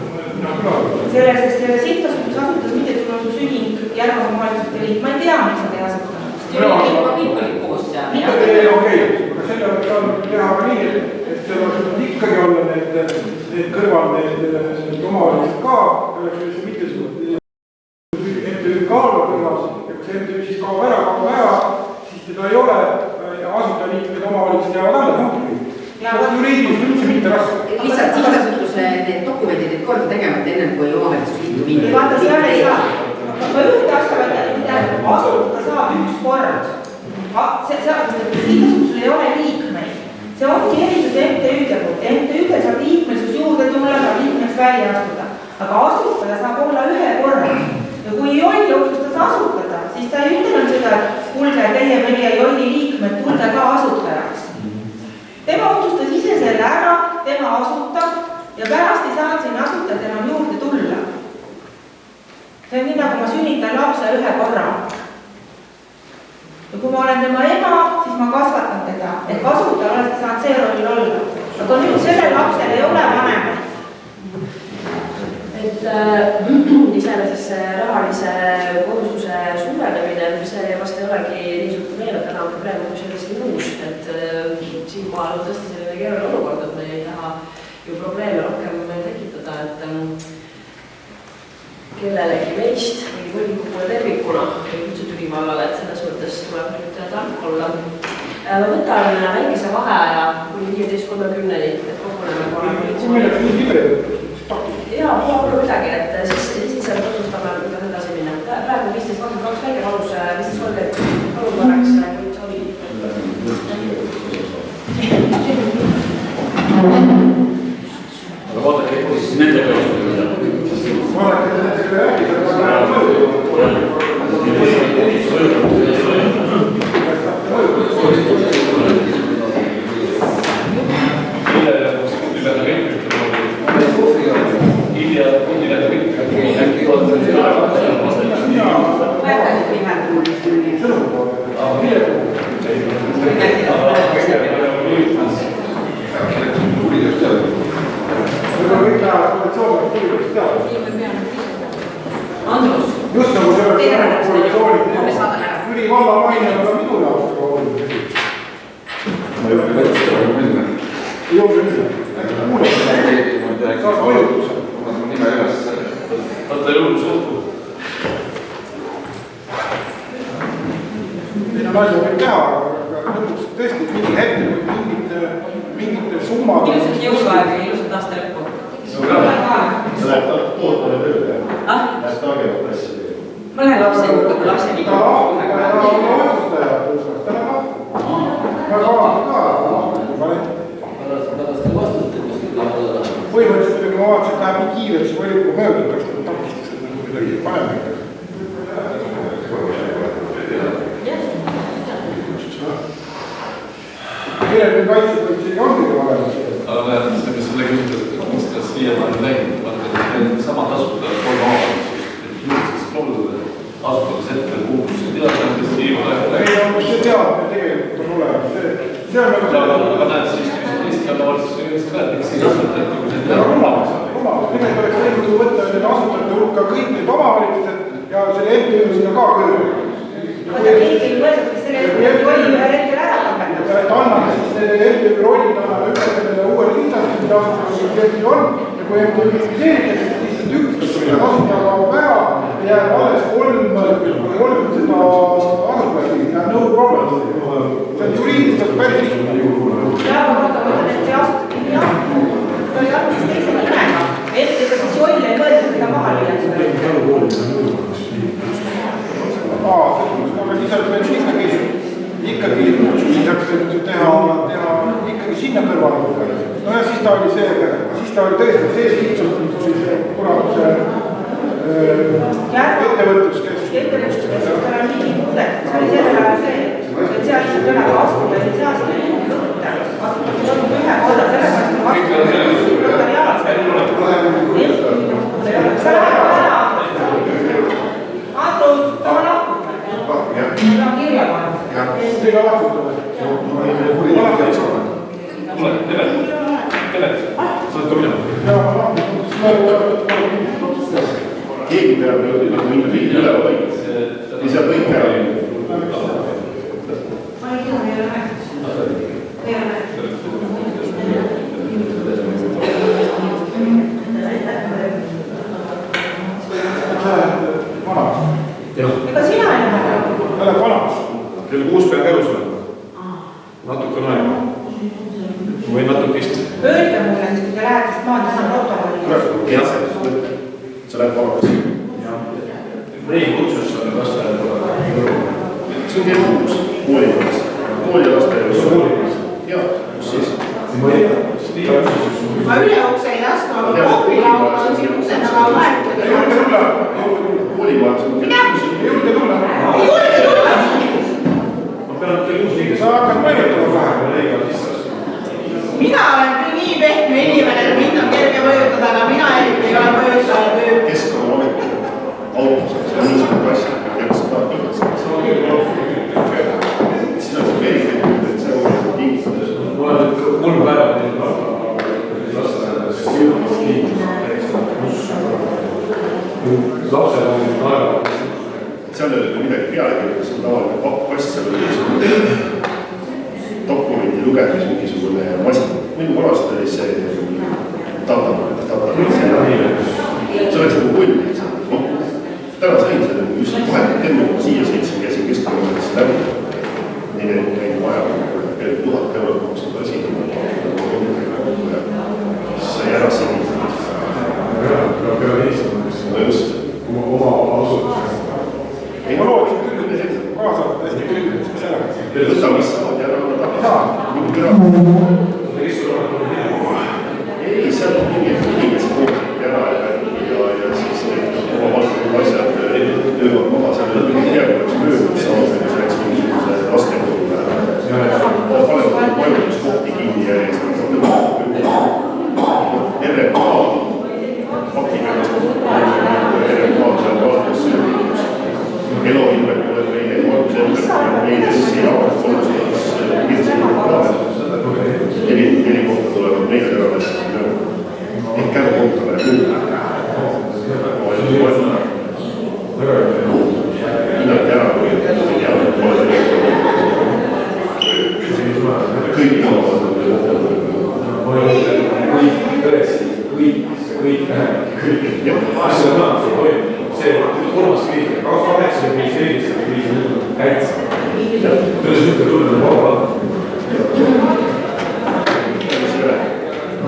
Speaker 7: Selle sihtasutuse asutas mittetulundusühing Järvamaa omavalitsuste liit, ma ei tea, miks nad ei asutanud.
Speaker 5: Kõik olid koos seal.
Speaker 8: Okei, aga selle oleks saanud teha ka nii, et seal oleks ikkagi olla need kõrval need omavalitsused ka, oleks see mitte MTÜ kaalva kõrvas, ja kui see MTÜ siis kaob ära, siis teda ei ole ja asutajaliikmed omavalitsused jäävad alla, see on juriidiliselt üldse mitte raske.
Speaker 5: Lihtsalt sihtasutuse need dokumendid et korda tegemata ennem kui omavalitsusliitu viidi.
Speaker 7: Vaata, seal ei saa. Ma juhti asutada saab üks kord. Sihtasutsusel ei ole liikmeid. See ongi erisus MTÜ-de poolt. MTÜ-de saab liikmesus juurde tulla, saab liikmeks välja astuda. Aga asutada saab olla ühe korra. Ja kui Jolli otsustas asutada, siis ta ei ütelnud seda, et kuulge, teie meie Jolli liikmed, tulge ka asutajaks. Tema otsustas ise selle ära, tema asutab ja pärast ei saanud sinna asutajad enam juurde tulla. See on nii, nagu ma sünnitan lapse ühe korra. Ja kui ma olen tema ema, siis ma kasvatan teda. Et kasutajal oleks saanud see roll olla. Aga nüüd sellel lapsel ei ole vanemaid.
Speaker 6: Et iseenesest see rahalise kohustuse suurenemine, see vast ei olegi nii suurt probleem, et täna on probleem, kui see oli muus. Et siinkohal on tõesti selline keeruline olukord, et me ei taha ju probleeme rohkem tekitada, et kellelegi meist või volikogule tervikuna või üldse tülivallale, et selles mõttes tuleb nüüd tark olla. Ma võtan väikese vaheaja kuni 15:30, et koguneme korra. Jaa, pole midagi, et siis lihtsalt otsustame, kuidas edasi minna. Praegu 15:22 väike valus, 15:30 palun korraks koalitsiooni.
Speaker 2: Aga vaadake, siis nende peale.
Speaker 5: Andrus,
Speaker 8: just nagu see Jüri valla maine on ka minu jaoks ka olnud.
Speaker 3: Ma ei ole võtta minna.
Speaker 8: ei jõudnud minna. Saas mõjutuse.
Speaker 2: Nime üles, võtta julgus õhtu.
Speaker 8: Meil on asja võib teha, aga lõpuks tõesti mingi hetkel või mingite summad.
Speaker 6: Ilusat jõuluaega ja ilusat aasta lõppu.
Speaker 3: Sa läheb tootele tööle, jah? Läheb targemat asja tegema.
Speaker 6: Ma lähen lapse juurde, kui lapse viib.
Speaker 8: Ta on otsustaja, ta läheb lahti. Ma kavatsen ka. Põhimõtteliselt, kui ma vaatasin, et läheb nii kiirelt, siis volikogu möödutaks, et takistaks, et nagu midagi paneme ikka. Kellel meil kaitsepolitsei on kõige olemas?
Speaker 2: Aga selle küsimused, kas siiamaani on läinud, sama tasuta 3 aastat, siis asutades hetkel puudus teadmisest viimane.
Speaker 8: Ei, no see teadmine tegelikult on olemas. See on nagu
Speaker 2: aga näed, siis Eesti omavalitsusega ka, et miks ei asuta, et kui see
Speaker 8: rumalus. Tegelikult oleks võinud võtta need asutajate hulka kõik need omavalitsused ja selle MTÜ sinna ka kõrvale.
Speaker 7: Aga keegi ei mõelnud, kes selle rolli ühel hetkel ära lõpetab.
Speaker 8: Et anname siis selle MTÜ rolli anname üle sellele uuele liitlasele, mida MTÜ on. Ja kui MTÜ kritiseeritakse, siis lihtsalt üks, mida asutaja kaob ära, jääb alles 3 seda asutajat, jääb no problem. See on juriidiliselt päris lihtne.
Speaker 7: Ja ma mõtlen, et see asutab nii ahtu. Ta oli ahtus teise nimega. Ette siis joll ei mõelnud, mida maha lüüa.
Speaker 8: Aga siis oleks veel ikkagi siis saaks teha ikkagi sinna kõrvale. No ja siis ta oli tõesti see lihtsalt kuratuse ettevõtluskeskus.
Speaker 7: Ettevõtluskeskus on nii muudetud. See oli sellel ajal see, et seal lihtsalt üle asutada ja seal seda nii võtta. Asutada toimub ühe korda, sellepärast on notariaalselt. Sa läheb ära. Andru, ta on lahkunud. Mul on kirja pannud.
Speaker 8: Teiga lahkutame.
Speaker 2: Tule, sa oled ka minema.
Speaker 3: Keegi peab mingi riigi üle hoidma. Ei saa kõik ära.
Speaker 7: Ma ei tea, ei ole. Ei ole. Ega sina ei lähe?
Speaker 8: Lähe vanaks.
Speaker 2: Kell 6 peab elus olema. Natuke on aega. Või natuke istuda.
Speaker 7: Öelge mulle, kui te lähete, sest ma olen täna protokolli.
Speaker 3: Sa lähed vanaks.
Speaker 2: Riigi kutsus selle lasteaeda.
Speaker 3: See on kell 6. Koolimajas. Kooli ja lasteaeda. Jaa, kus siis?
Speaker 1: Ma üle ukse ei laska, aga kohvilaud on siin ukse taga vahetada.
Speaker 3: Koolimajas on kell 6.
Speaker 8: Ei julge tulla.
Speaker 1: Ei julge tulla!
Speaker 2: Ma pean kell 6
Speaker 8: Sa hakkad mõjutama vahepeal.
Speaker 1: Mina olen küll nii pehme inimene, et mind on kerge mõjutada, aga mina ei ole mõjutada töö.
Speaker 3: Keskkonnaamet autos, see on niisugune asja, et sa tahad kindlasti. Siis on see veelgi, et see on tingitud.
Speaker 2: Mul on 3 päeva lasteaedas lapsed on aega.
Speaker 3: Seal ei ole midagi peale kirjutada, see on tavaline pappkast, seal oli dokumendi lugemis mingisugune masin. Minu vanasti oli see tata. See oleks nagu pull. Täna sain selle just vahetult enne, kui siia sõitsin, käisin keskkonnaametisse läbi. Neile käin vaja 1000 eurot maksnud asi. Sai ära sõnida.
Speaker 2: Peale istuma,
Speaker 3: No just.
Speaker 2: oma asutus.
Speaker 8: Ei, ma loodsin küll, et sellised kaasavad hästi küll, et mis ära.
Speaker 3: Võta, mis saavad ja ära
Speaker 8: Saa.
Speaker 3: Ei, seal on inimesed koostööd ära ja siis oma valdkonna asjad löövad maha, seal ei ole midagi, oleks möödunud saada, mis oleks mingisuguse lastekoolule. Panevad majutuskohti kinni järjest. RMK pakib ennast RMK seal valges Eloinvek tuleb meile, meile siia kolmestas neli kohta tulevad meile teravest. Ehk käekohtale hinnati ära, kui kõik
Speaker 9: see on see kolmas kriis, 8 kriis, eelmise kriisi täitsa. Kuidas ühte tulla vaba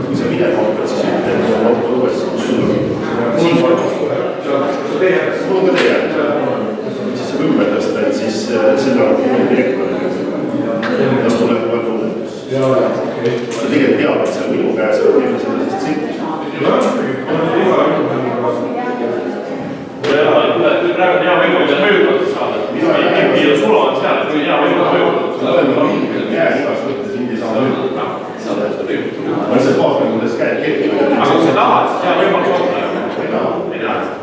Speaker 10: kui sa midagi hakkad, siis ütleme, et auto uuesti, kus sul on. Siin valmis kohe. Mul on ka teie. Siis saab ümber tõsta, et siis selle on direktor. Kas tuleb kohe tulla. Sa tegelikult tead, et seal minu käes on teeme sellisest tsirkus.
Speaker 2: Praegu on hea võimalus mõjutada saada. Mina sula on seal, kui hea võimalus mõjutada.
Speaker 10: Sa oled mingi käe igas mõttes mind ei saa mõjutada. Ma lihtsalt vaatan, kuidas käed kettivad.
Speaker 2: Aga kui sa tahad, siis hea võimalus on. Ei näe.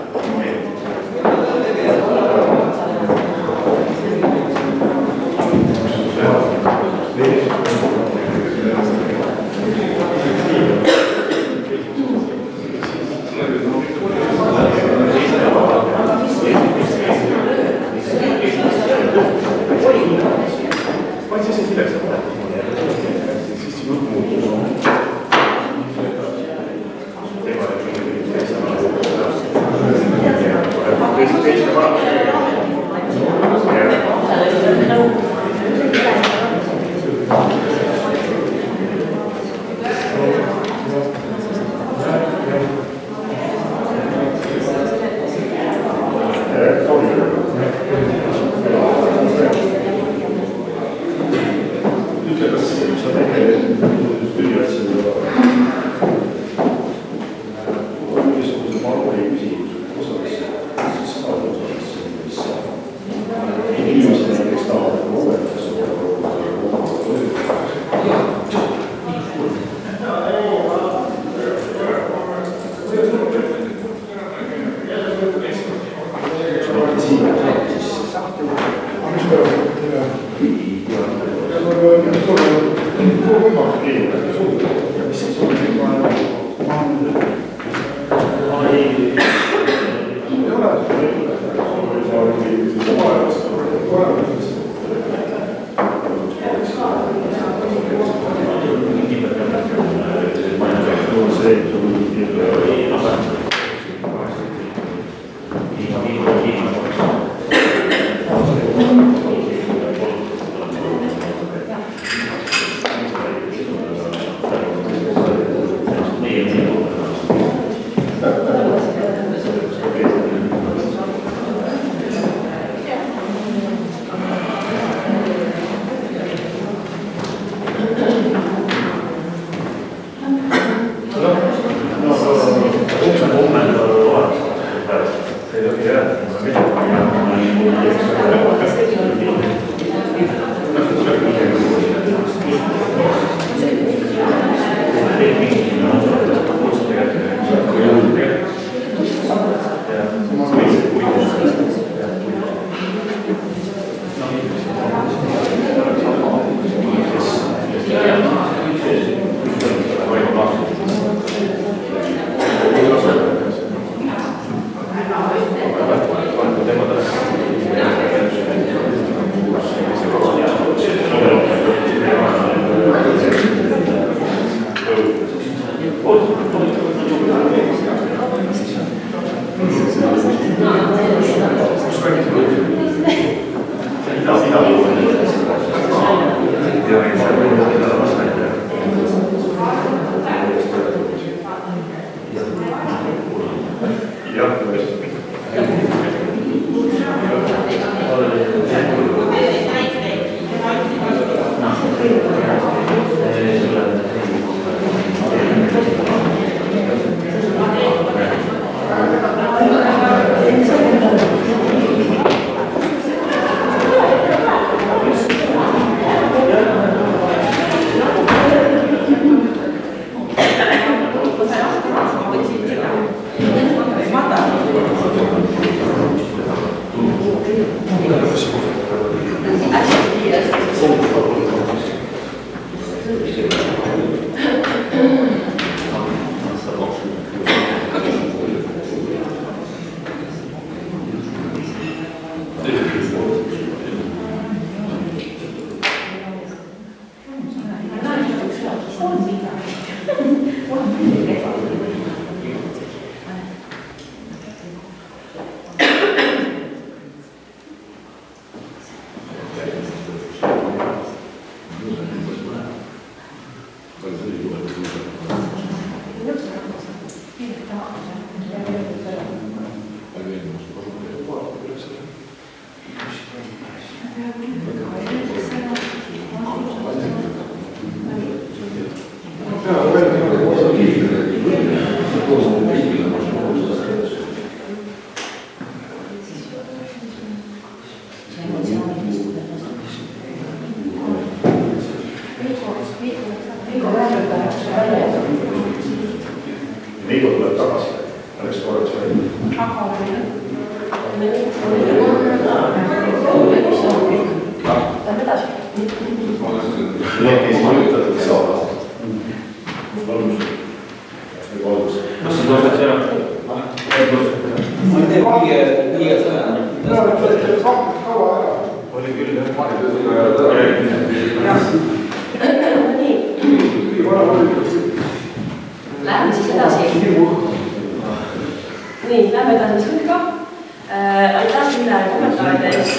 Speaker 6: Sille kommentaarides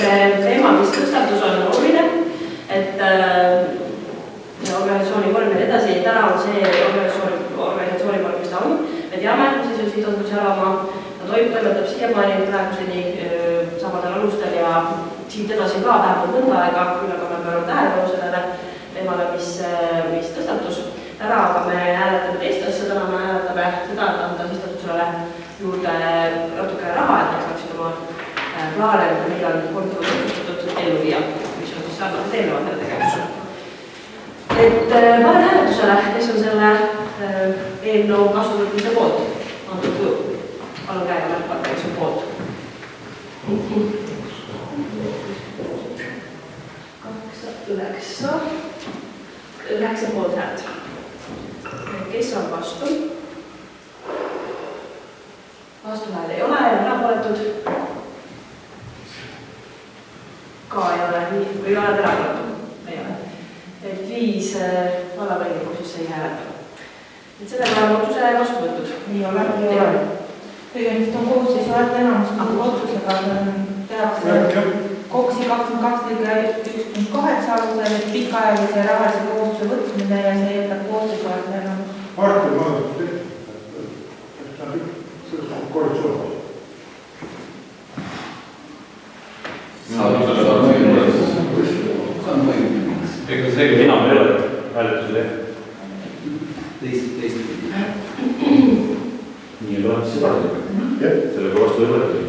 Speaker 6: teema, mis tõstatus, on oluline, et organisatsiooni vorm ja edasi, täna on see organisatsiooni vorm, mis ta on. Me teame, mis on sihtasutus Jalamaa, ta toimetab siiamaani praeguseni samadel alustel ja siit edasi ka vähemalt mõnda aega, küll aga me pöörame tähelepanu sellele teemale, mis tõstatus. Täna aga me hääletame teist asja, täna me hääletame seda, et anda sihtasutusele juurde natuke raha, et nad saaksid oma plaane, mida on korduvalt ellu viia, mis on siis sarnased eelnevatele tegevusele. Et panen hääletusele, kes on selle eelnõu kasutuse poolt, antud kuju. Palun käega märkata, kes on poolt. 9 poolt häält. Kes on vastu? Vastuhääl ei ole, erapooletud. Ka ei ole, või ei ole erapooletud? Ei ole. Et 5 vallavolikogu siis ei hääleta. Et sellega on otsuse vastu võtud.
Speaker 7: Ei ole. Tegemist on koosseisu häälteenamuse otsusega, tehakse KOKS-i 22.1.8 alusel, et pikaajalise rahalise kohustuse võtmine ja see jätab koosseisu häälteenamuse.
Speaker 8: Martin, ma olen korruptsioon.
Speaker 2: Ega see
Speaker 9: enam ei ole hääletusele.
Speaker 11: Teist.
Speaker 9: Nii on olemas seda. Sellega vastu ei võetud.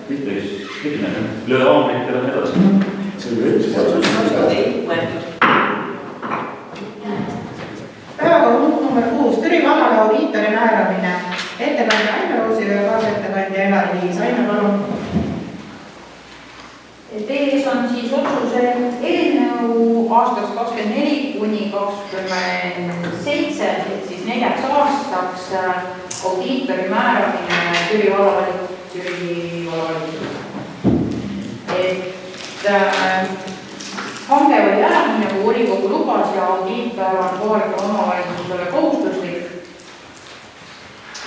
Speaker 9: Mitte lööda haamrit ja edasi. See on üldse
Speaker 1: päevakorrapunkt number 6, Türi vallale audiitori määramine. Ettekandja Aino Roosiga ja kaasettekandja Eva-Liis. Aino, palun.
Speaker 7: Teie ees on siis otsuse eelnõu aastaks 24 kuni 27, et siis 4 aastaks audiitori määramine Türi vallavalitsusele. Hange oli ära, nii nagu volikogu lubas ja audiitor on kohalikule omavalitsusele kohustuslik.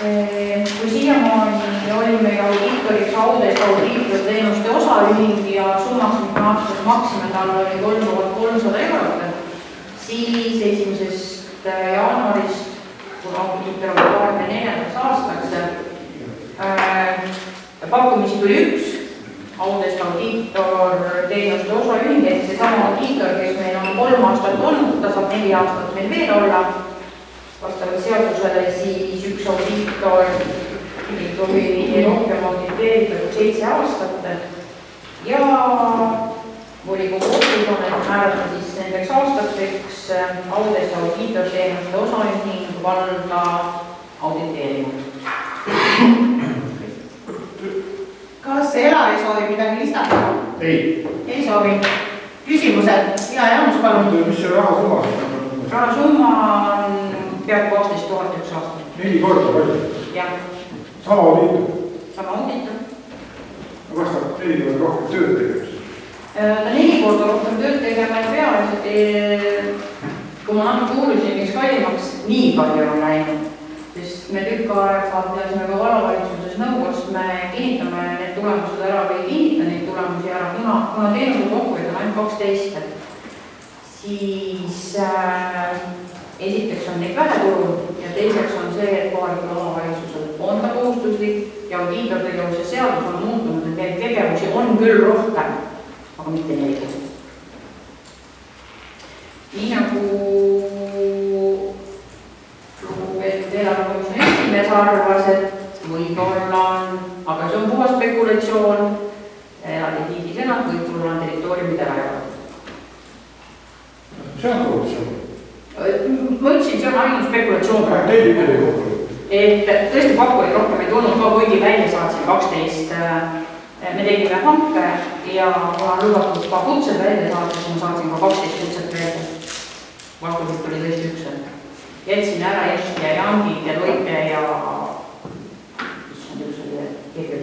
Speaker 7: Kui siiamaani oli meil audiitoriks Audest audiitorteenuste osaühing ja summaks, mis me aastas maksime, tal oli 3300 eurot, siis 1. jaanuarist, kui audiitor on 24. aastaks, pakkumisi tuli 1. Audest audiitorteenuste osaühing, et seesama audiitor, kes meil on 3 aastat olnud, ta saab 4 aastat meil veel olla. Vastavalt seadusele siis 1 audiitor ei tohi rohkem auditeerida kui 7 aastat. Ja volikogu otsus on, et määrata siis nendeks aastateks Audest audiitorteenuste osaühing valda auditeerima.
Speaker 1: Kas Ela ei soovi midagi lisada? Ei soovi. Küsimused? Ja Jaanus, palun.
Speaker 8: Mis see rahasumma?
Speaker 7: Rahasumma on peaaegu 12 000 1 aastat.
Speaker 8: 4 korda palju?
Speaker 7: Jah.
Speaker 8: Sama audiitor?
Speaker 7: Sama audiitor.
Speaker 8: Kas ta 4 korda rohkem tööd tegemist?
Speaker 7: Ta 4 korda rohkem tööd tegema ei pea, kui ma natuke uurisin, miks kallimaks nii palju on läinud, sest me tükk aega peasime ka vallavalitsuses nõukogust, me kinnitame need tulemused ära või ei kinnita neid tulemusi ära, kuna teenuse kokkuhoid on ainult 12, siis esiteks on neid vähe turul ja teiseks on see, et kohalikul omavalitsusel on ta kohustuslik ja audiitortegevuse seadus on muutunud, et neid tegevusi on küll rohkem, aga mitte 4. Nii nagu lugupeetud eelarvekomisjoni esimees arvas, et võib-olla on, aga see on puhas spekulatsioon, aditiivisena võib tulla territooriumide rajavad.
Speaker 8: See on korruptsioon.
Speaker 7: Ma ütlesin, see on ainult spekulatsioon.
Speaker 8: Teil mitte ei kokku.
Speaker 7: Et tõesti pakkujaid rohkem ei tulnud ka, kuigi välja saatsin 12. Me tegime hanke ja kuna lubatud ka kutsed välja saatsin, ma saatsin ka 12 kutset välja. Vastusest oli tõesti 1. Jätsin ära Eesti ja Jangid ja Loite ja mis on keegi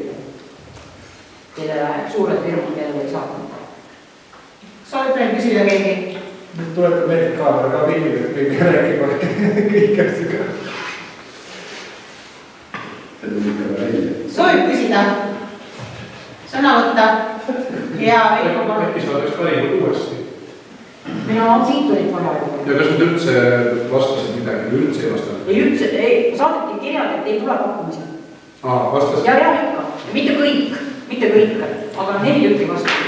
Speaker 7: kellele suured firmad, kellele ei saatnud.
Speaker 1: Soovib veel küsida keegi?
Speaker 8: Nüüd tuletab meeldib kaamera ka pilliga, kõik rääkima, kõik asjaga.
Speaker 1: Soovib küsida? sõna võtta ja
Speaker 11: äkki sa oleks pärinud uuesti?
Speaker 6: Mina on siit tulid korralikult.
Speaker 11: Ja kas nad üldse vastasid midagi või üldse ei vastanud?
Speaker 6: Ei üldse, saadeti kirjad, et ei tule pakkumisi.
Speaker 11: Vastasid?
Speaker 6: Ja ikka, mitte kõik, aga 4 tükki vastasid.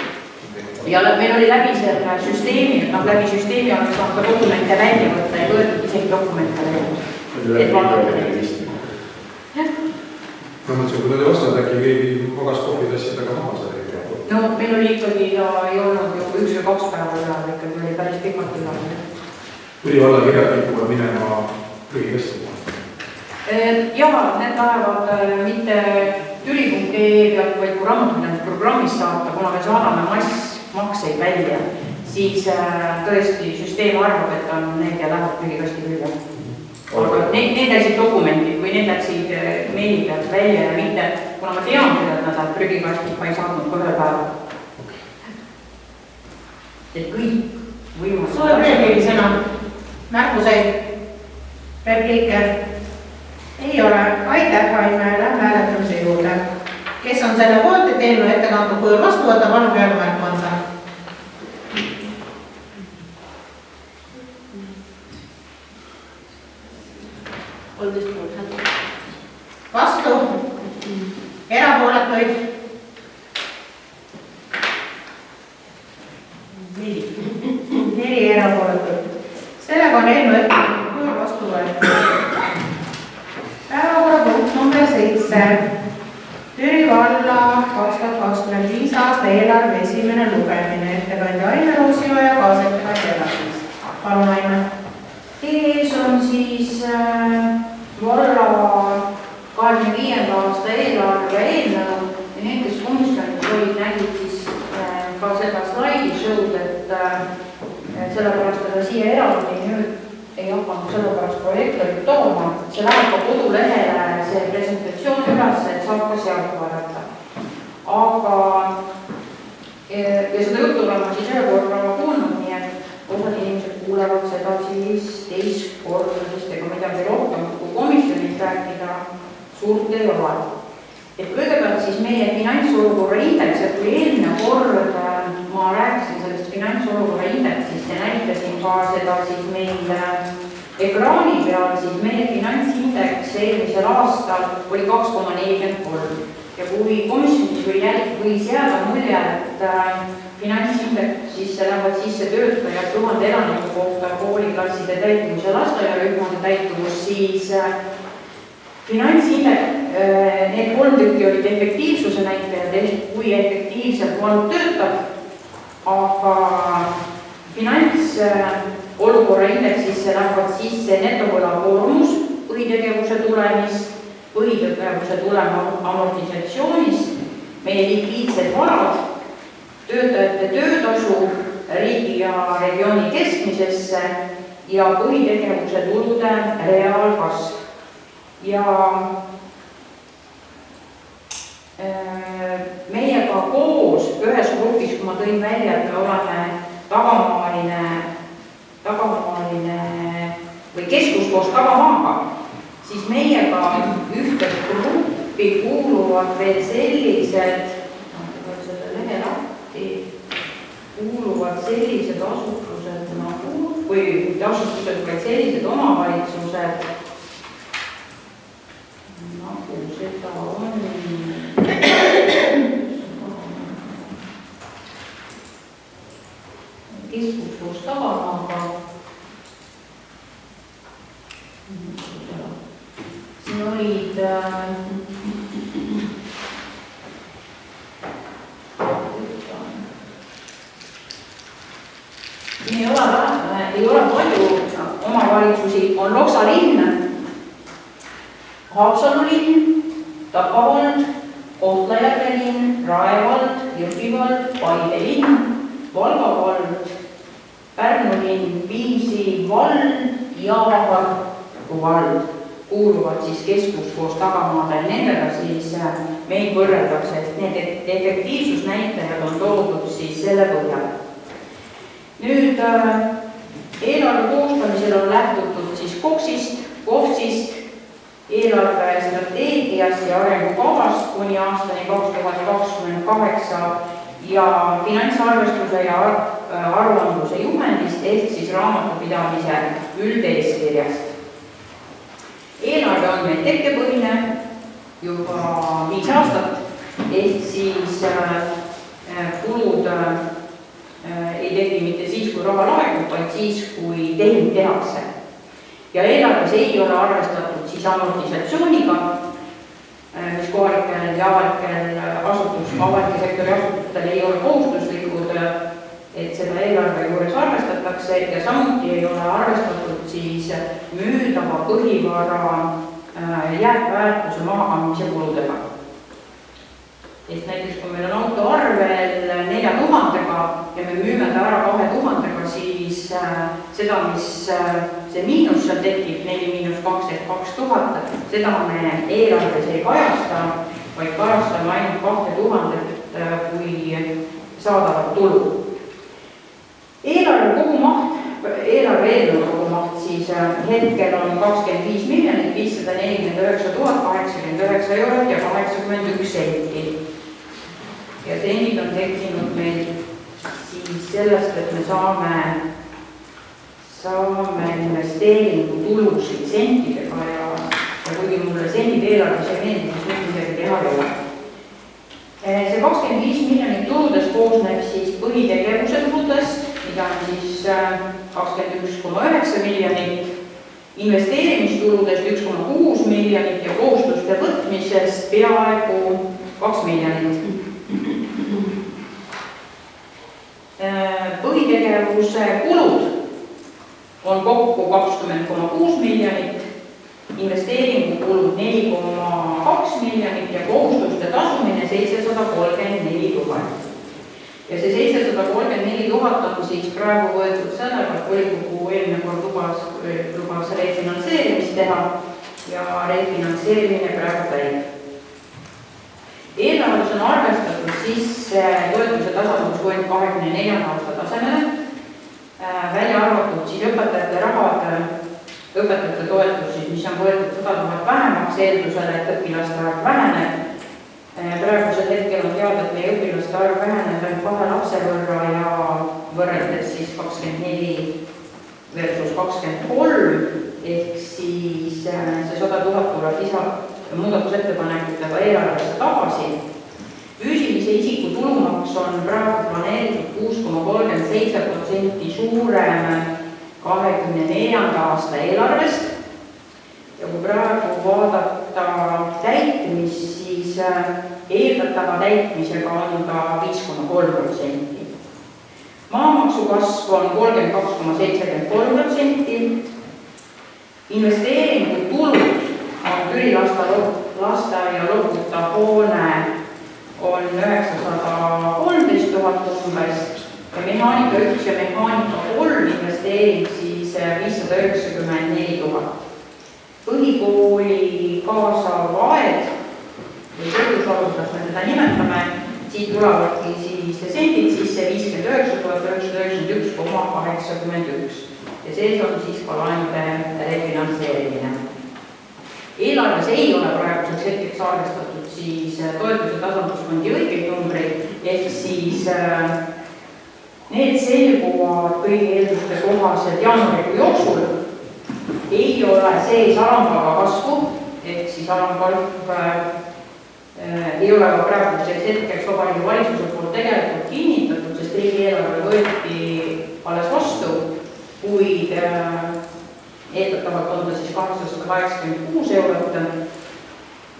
Speaker 6: Ja meil oli läbi selle süsteemi, läbi süsteemi oleks saanud ka dokumente välja võtta ja võetud isegi dokumente välja.
Speaker 11: Ma mõtlesin, kui nad ei vastanud, äkki keegi magas kohvitassidega maha sai.
Speaker 6: No meil oli ikkagi ja ei olnud ju 1 või 2 päeva üle, ikkagi oli päris pikalt üle.
Speaker 11: Tuli valla kirjad liikuva minema prügikasti?
Speaker 6: Jaa, need lähevad mitte tüli.ee pealt, vaid kui raamatupidamisprogrammis saata, kuna me saadame massmakseid välja, siis tõesti süsteem arvab, et on need ja lähevad prügikasti külge. Aga need läksid dokumendid või need läksid meili pealt välja ja mitte, kuna ma tean seda, et nad lähevad prügikastid, ma ei saanud ka ühe päeva. Et kõik võimalused.
Speaker 1: Sulle veel sõna, märkuseid, repliike? Ei ole. Aitäh, Aime, lähme hääletamise juurde. Kes on selle poolt, et eelnõu ettekantud kujul vastu võtta, palun käemärku anda. Vastu, erapooletuid 4 erapooletuid. Sellega on eelnõu ettekantud kujul vastu võetud. Päevakorrapunkt number 7. Türi valla 2025 aasta eelarve esimene lugemine. Ettekandja Aine Roosijoja, kaasettekandja Elastis. Palun, Aine.
Speaker 6: Ees on siis valla 25. aasta eelarve eelnõu ja need, kes komisjonis olid, nägid siis ka seda slaidishow'd, et sellepärast teda siia eraldi nüüd ei hakanud sellepärast projektorit tooma. See läheb ka kodulehele see presentatsioon üles, et saab ka sealt vaadata. Aga ja seda juttu olen ma siis ühe korra kuulnud, nii et osad inimesed kuulevad seda siis teist korda, sest ega midagi rohkem kui komisjonis rääkida suurt ei ole. Et kõigepealt siis meie finantsolukorra indeks, et kui eelmine kord ma rääkisin sellest finantsolukorra indeksist ja näitasin ka seda siis meil ekraani peal, siis meie finantsindeks eelmisel aastal oli 2,43 ja kui komisjonis võis jääda mulje, et finantsindeksisse lähevad sisse töötajad 1000 elaniku kohta, kooliklasside täituvus ja lasteaiarühmade täituvus, siis finantsindeks, need 3 tükki olid efektiivsuse näitajad, kui efektiivselt vald töötab, aga finantsolukorra indeksisse lähevad sisse netovõlakoormus, põhitegevuse tulema amortisatsioonist, meie likviidsed varad, töötajate töötasu riigi ja regiooni keskmisesse ja põhitegevuse tulude reaalkasv. Ja meiega koos ühes grupis, kui ma tõin välja, et me oleme tagamaaline või keskus koos tagamaaga, siis meiega ühte gruppi kuuluvad veel sellised, kuuluvad sellised asutused nagu, või mitte asutused, vaid sellised omavalitsused, nagu seda on keskus koos tagamaaga. Siin olid ei ole palju omavalitsusi, on Loksa linn, Haapsalu linn, Tapa vald, Kohtla-Järve linn, Rae vald, Jõhvi vald, Paide linn, Valga vald, Pärnu linn, Viimsi vald ja Harku vald kuuluvad siis keskus koos tagamaadel. Nendega siis meil võrreldakse, et need efektiivsusnäitajad on toodud siis selle põhjal. Nüüd eelarve koostamisel on lähtutud siis KOKS-ist,
Speaker 7: eelarvestrateegiast ja arengukavast kuni aastani 2028 ja finantsarvestuse ja aruandluse juhendist ehk siis raamatupidamise üldeeskirjast. Eelarve on meil tekkepõhine juba 5 aastat, ehk siis kulud ei teki mitte siis, kui raha laekub, vaid siis, kui tehing tehakse. Ja eelarves ei ole arvestatud siis amortisatsiooniga, mis kohalikel ja avalike sektori asutustel ei ole kohustuslikud, et seda eelarve juures arvestatakse ja samuti ei ole arvestatud siis müüdava põhivara jääkväärtuse mahakandmise kuludega. Et näiteks kui meil on auto arvel 4000-ga ja me müüme ta ära 2000-ga, siis seda, mis see miinus seal tekib, 4 - 2 ehk 2000, seda me eelarves ei kajasta, vaid kajastame ainult 2000 kui saadavat tulu. Eelarve eelnõu kogumaht siis hetkel on 25 549 089 eurot ja 81 senti. Ja sendid on tekkinud meil siis sellest, et me saame investeeringutulusid sentidega ja kuigi mulle sendid eelarves ei meeldi, siis nüüd midagi teha ei ole. See 25 miljonit tuludest koosneb siis põhitegevuse tuludest, mida on siis 21,9 miljonit, investeerimistuludest 1,6 miljonit ja kohustuste võtmisest peaaegu 2 miljonit. Põhitegevuse kulud on kokku 20,6 miljonit, investeeringukulud 4,2 miljonit ja kohustuste tasumine 734 000. Ja see 734 000 on siis praegu võetud sellega, et volikogu eelmine kord lubas refinantseerimist teha ja refinantseerimine praegu käib. Eelarves on arvestatud sisse toetuse tasandusfond 24 aasta tasemele, välja arvatud siis õpetajate rahad, õpetajate toetusid, mis on võetud 100 000 vähemaks eeldusele, et õpilaste arv väheneb. Praegusel hetkel on teada, et meie õpilaste arv väheneb ainult 2 lapse võrra ja võrreldes siis 24 versus 23, ehk siis see 100 000 tuleb lisa muudatusettepanekutega eelarvesse tagasi. Füüsilise isiku tulumaks on praegu planeeritud 6,37% suurem 24. aasta eelarvest. Ja kui praegu vaadata täitmist, siis eeldatava täitmisega on ta 5,3%. Maamaksu kasv on 32,73%. Investeeringutulud on Türi lasteaia loputa hoone on 913 000 umbes ja mehaanika 1 ja mehaanika 3 investeering siis 594 000. Põhikooli kaasav aed või töötusalustas me teda nimetame, siit tulevadki siis sendid sisse 59 991,81 ja sees on siis ka laenude refinantseerimine. Eelarves ei ole praeguseks hetkeks arvestatud siis toetuse tasandusfondi õigeid numbreid, ehk siis need selguvad kõigi eelduste kohaselt jaanuarikuu jooksul. Ei ole sees alampalga kasvu, ehk siis alampalk ei ole ka praeguseks hetkeks Vabariigi Valitsuse poolt tegelikult kinnitatud, sest riigieelarve võeti alles vastu, kuid eeldatavalt on ta siis 886 eurot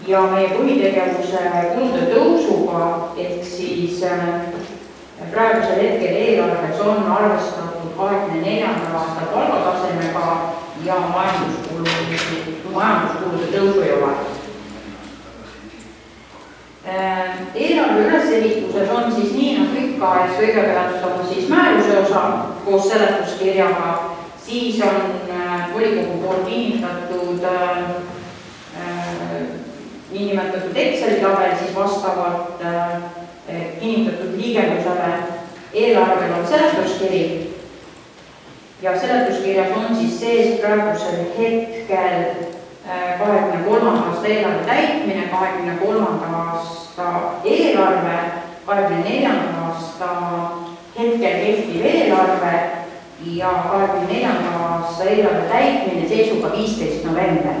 Speaker 7: ja meie põhitegevuse kulude tõusuga, ehk siis praegusel hetkel eelarves on arvestatud 24. aasta palgatasemega ja majanduskulude tõusu ei ole. Eelarve ülesehituses on siis nii nagu ikka, et kõigepealt on siis määruse osa koos seletuskirjaga, siis on volikogu poolt kinnitatud niinimetatud Exceli tabel, siis vastavalt kinnitatud liigendusele eelarvel on seletuskiri ja seletuskirjas on siis sees praegusel hetkel 23. aasta eelarve täitmine, 23. aasta eelarve, 24. aasta hetkel kehtiv eelarve ja 24. aasta eelarve täitmine seisuga 15. november.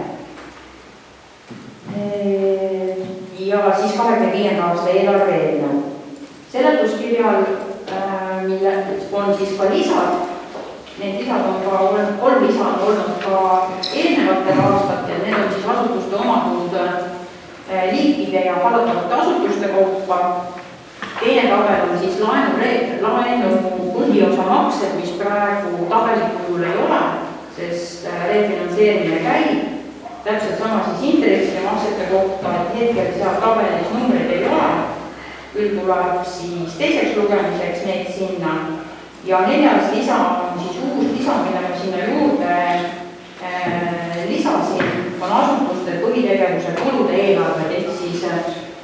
Speaker 7: Ja siis 25. aasta eelarve eelnõu. Seletuskirjal, mille on siis ka lisad, need lisad on ka, 3 lisa on olnud ka eelnevatel aastatel, need on siis asutuste omadud liikide ja hallatavate asutuste kaupa. Teine tabel on siis laenu põhiosa maksed, mis praegu tabelikujul ei ole, sest refinantseerimine käib. Täpselt sama siis intresside maksete kohta, et hetkel seal tabelis numbreid ei ole. Küll tuleb siis teiseks lugemiseks neid sinna. Ja 4. lisa on siis uus lisa, mille ma sinna juurde lisasin, on asutuste põhitegevuse kulude eelarved, ehk siis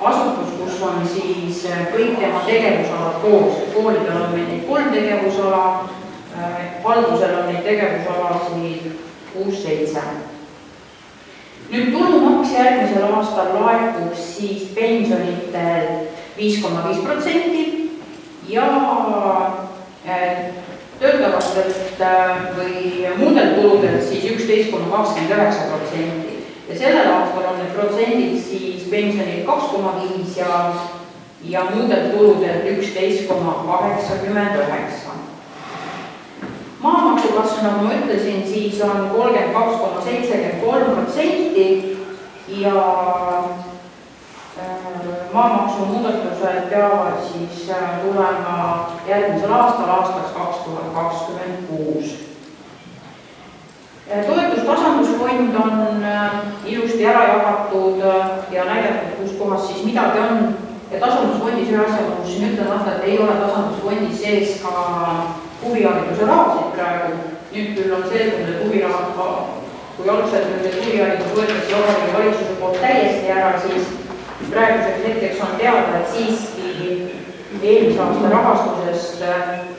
Speaker 7: asutus, kus on siis kõik tema tegevusalad koos. Koolidel on meil neid 3 tegevusala, haldusel on neid tegevusalasid 6-7. Nüüd tulumaks järgmisel aastal laekub siis pensionitel 5,5% ja töötavatelt või muudelt tuludelt siis 11,29%. Ja sellel aastal on need protsendid siis pensionid 2,5 ja muudelt tuludelt 11,89. Maamaksu kasv, nagu ma ütlesin, siis on 32,73% ja maamaksu muudatused peavad siis tulema järgmisel aastal, aastaks 2026. Toetustasandusfond on ilusti ära jagatud ja näidatud, kus kohas siis midagi on. Ja tasandusfondis ühe asja, kus siin ütlemata, et ei ole tasandusfondis sees ka huvihariduse rahasid praegu. Nüüd küll on selgunud, et kui algselt huviharidus võetakse Vabariigi Valitsuse poolt täiesti ära, siis praeguseks hetkeks on teada, et siiski eelmise aasta rahastusest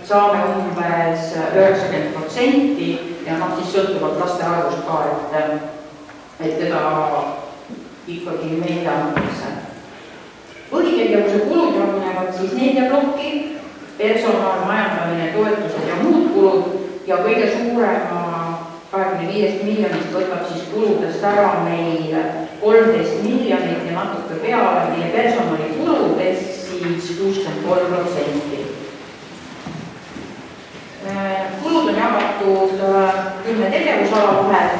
Speaker 7: saame umbes 90% ja siis sõltuvalt laste arvust ka, et teda ikkagi meile antakse. Põhitegevuse kulud jagunevad siis 4 plokki, personal, majandamine, toetused ja muud kulud ja kõige suurema 25 miljonist võtab siis kuludest ära meil 13 miljonit ja natuke peale meie personali kuludest siis 63%. Kulud on jagatud 10 tegevusala vahel,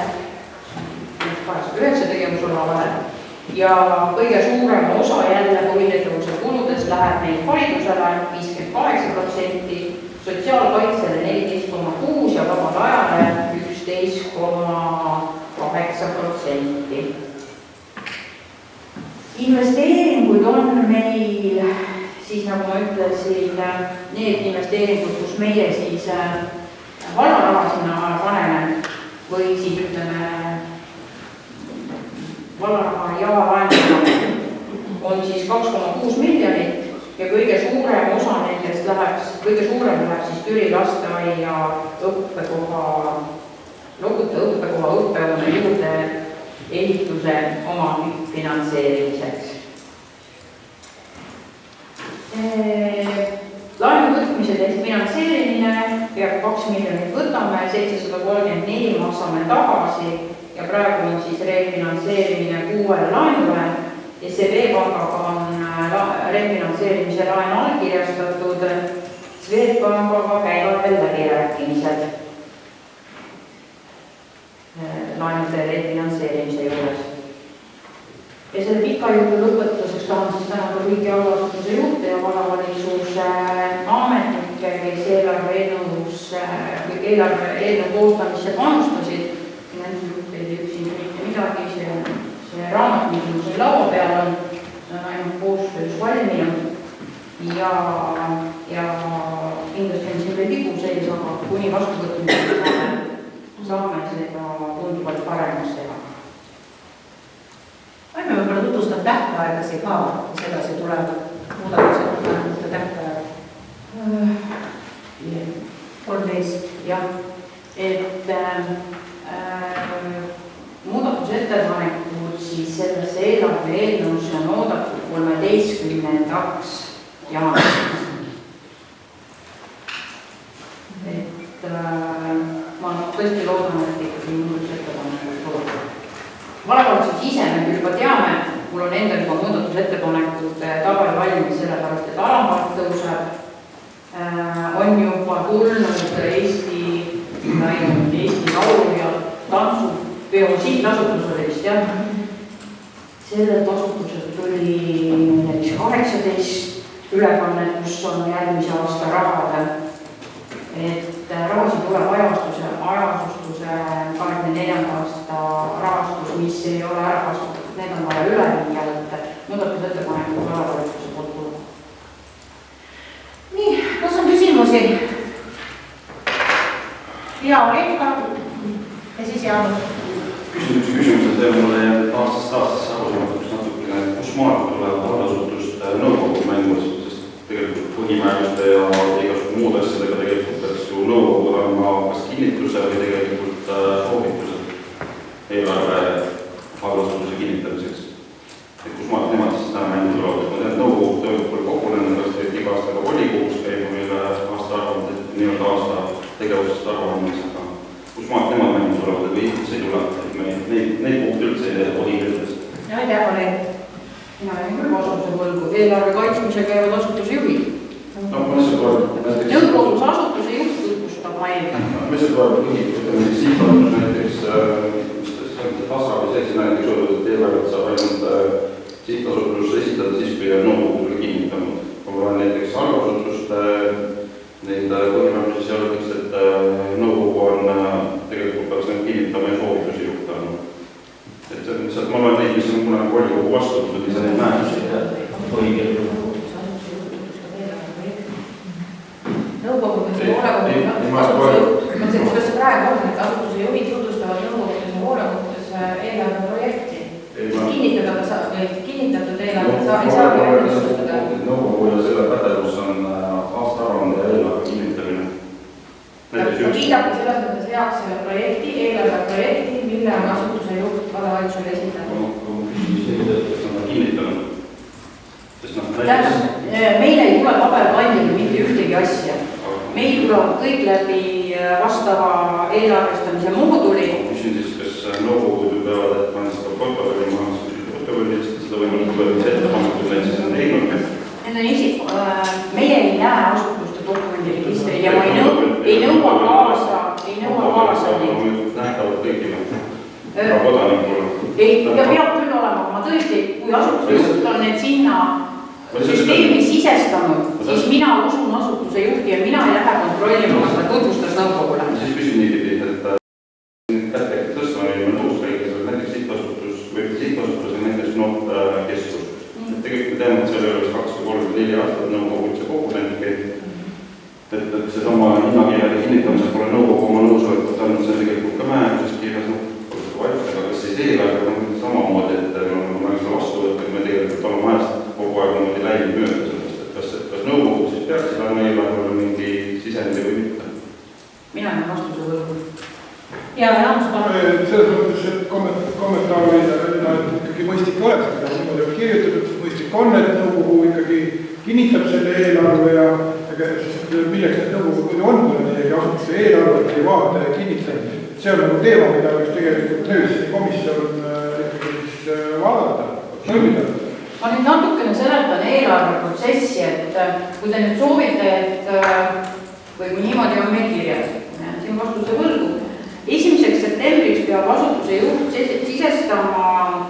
Speaker 7: 9 tegevusala vahel ja kõige suurem osa jälle põhitegevuse kuludest läheb meil haridusele 58%, sotsiaalkaitsele 14,6% ja vabale ajale 11,8%. Investeeringuid on meil siis, nagu ma ütlesin, need investeeringud, kus meie siis vallaraha sinna paneme või siis ütleme vallaraha ja laenuraha on siis 2,6 miljonit ja kõige suurem osa nendest läheb siis Türi lasteaia õppekoha õppehoone juurde ehituse oma finantseerimiseks. Laenu võtmised ehk finantseerimine peab 2 miljonit võtame, 734 maksame tagasi ja praegu on siis refinantseerimine 6 laenule. SEB pangaga on refinantseerimise laen allkirjastatud, Swedbankaga käivad veel läbirääkimised laenude refinantseerimise juures. Ja selle pika juurde lõpetuseks tahan siis tänada kõigi allasutuse juhte ja vallavalitsuse ametnikke, kes eelarve eelnõu koostamisse panustasid. Nende juht ei tee üksinda mitte midagi, see raamat, mis siin laua peal on, see on ainult koostöös valminud ja kindlasti on siin veel vigu sees, aga kuni vastuvõtmisega saame seda tunduvalt paremaks teha.
Speaker 12: Aime võib-olla tutvustab tähtaegasi ka, mis edasi tuleb muudatused tähtaeg. 13, jah. Et muudatusettepaneku
Speaker 13: eelarve eelnõusse on oodatud 13. jaanuariks. Et ma tõesti loodan, et ikkagi muudatusettepanekud tuleb. Vallavalitsus ise me küll juba teame, mul on endal juba muudatusettepanekute tabel valmis, sellepärast et alampalk tõuseb. On juba tulnud Eesti Laulu- ja Tantsupeo sihtasutusele vist jah. Sellelt asutuselt tuli 18 ülekannet, kus on järgmise aasta rahad. Et rahasid tuleb ajastuse 24. aasta rahastus, mis ei ole ära kasutatud, need on vaja üle viia, et muudatusettepanekud vallavalitsuse poolt tuleb.
Speaker 1: Nii, kas on küsimusi? Ja Olika ja siis Jaanus.
Speaker 10: Küsimused teeb mulle aastast aastasse arusaamatuks natukene, kus maal tulevad vallasutust nõukogu mängus, sest tegelikult põhimääruste ja igasugused muud asjadega tegelikult peaks ju nõukogu andma kas kinnituse või tegelikult soovitused eelarve vallasutuse kinnitamiseks. Et kus maal nemad siis täna mängu tulevad, et ma tean, et nõukogu toimub kogunenud, et iga aastaga volikogus käima meile aasta arvamad, et nii-öelda aasta tegevusest arvamad, aga kus maalt nemad mängu tulevad, või see ei tule, et me neid punkte üldse ei tohi üldest.
Speaker 1: Ja aitäh, Olin.
Speaker 13: Mina olen küll vastuse võlgu, eelarve kaitsmise käivad asutuse juhid.
Speaker 10: No, ma lihtsalt loen, näiteks...
Speaker 13: Nõukogus asutuse juht tutvustab maili.
Speaker 10: Ma lihtsalt loen põhi, ütleme siis sihtasutus näiteks, Tasra või sellise näiteks olnud, et eelarvet saab ainult sihtasutus esitada siis, kui on nõukogu kinnitanud. Kui ma loen näiteks allasutuste neid põhimäärusi, seal öeldakse, et nõukogu on tegelikult peaks neid kinnitama ja soovitusi juhta. Et lihtsalt ma loen neid, mis on kunagi volikogu vastu, kui ise neid määrusi põhikirju.
Speaker 12: Nõukogu kuidas see praegu on, et asutuse juhid tutvustavad nõukogudes ja hoolekogudes eelarve projekti. Kinnitatud eelarve ei saa tutvustada.
Speaker 10: Nõukogu ja selle pädevus on aastaaruande ja eelarve kinnitamine.
Speaker 12: Ta kiidab selles mõttes heaks selle projekti, eelarve projekti, mille on asutuse juht vallavalitsusele esitanud.
Speaker 10: Kas nad on kinnitanud?
Speaker 13: Meil ei tule paberkandjale mitte ühtegi asja. Meil tulevad kõik läbi vastava eelarvestamise mooduli.
Speaker 10: Küsin siis, kas nõukogud peavad, et ma seda protokolli maha, seda võimalik võemise ettepanekud, need siis on teinud.
Speaker 13: Meie ei näe asutuste dokumendiregistreid ja ma ei nõua kaasa.
Speaker 10: Nähtavad kõigile kodanikule.
Speaker 13: Ja peab küll olema, ma tõesti, kui asutuse juht on need sinna süsteemi sisestanud, siis mina usun asutuse juhti ja mina ei lähe kontrollima, kas ta tutvustas nõukogule.
Speaker 10: Siis küsin niipidi, et kättekätte tõstma on nõus kõigil, näiteks sihtasutus või näiteks keskus. Tegelikult me teame, et seal ei ole 2 või 3 või 4 aastat nõukogu üldse kogunenudki. Et seesama hinnakirjade kinnitamisel pole nõukogu oma nõusolekut andnud, see on tegelikult ka määruses kirjas, aga kas siis eelarve on samamoodi, et me oleme seda vastu võtnud, me tegelikult oleme ajast kogu aeg niimoodi läinud mööda sellest, et kas nõukogu siis peaks olema eelarvele mingi sisendi või mitte?
Speaker 13: Mina olen vastuse võlgu.
Speaker 1: Ja Jaanus, palun.
Speaker 8: Selles mõttes, et kommentaari ikkagi mõistlik oleks, mida niimoodi on kirjutatud, mõistlik on, et nõukogu ikkagi kinnitab selle eelarve ja milleks need nõukogu on, kui neegi asutuse eelarvet ei vaata ja kinnitab. See on nagu teema, mida võiks tegelikult töösse komisjon ikkagi vaadata, sõlmida.
Speaker 13: Ma nüüd natukene seletan eelarveprotsessi, et kui te nüüd soovite, et või kui niimoodi on meil kirjas, siin vastuse võlgu, 1. septembriks peab asutuse juht sisestama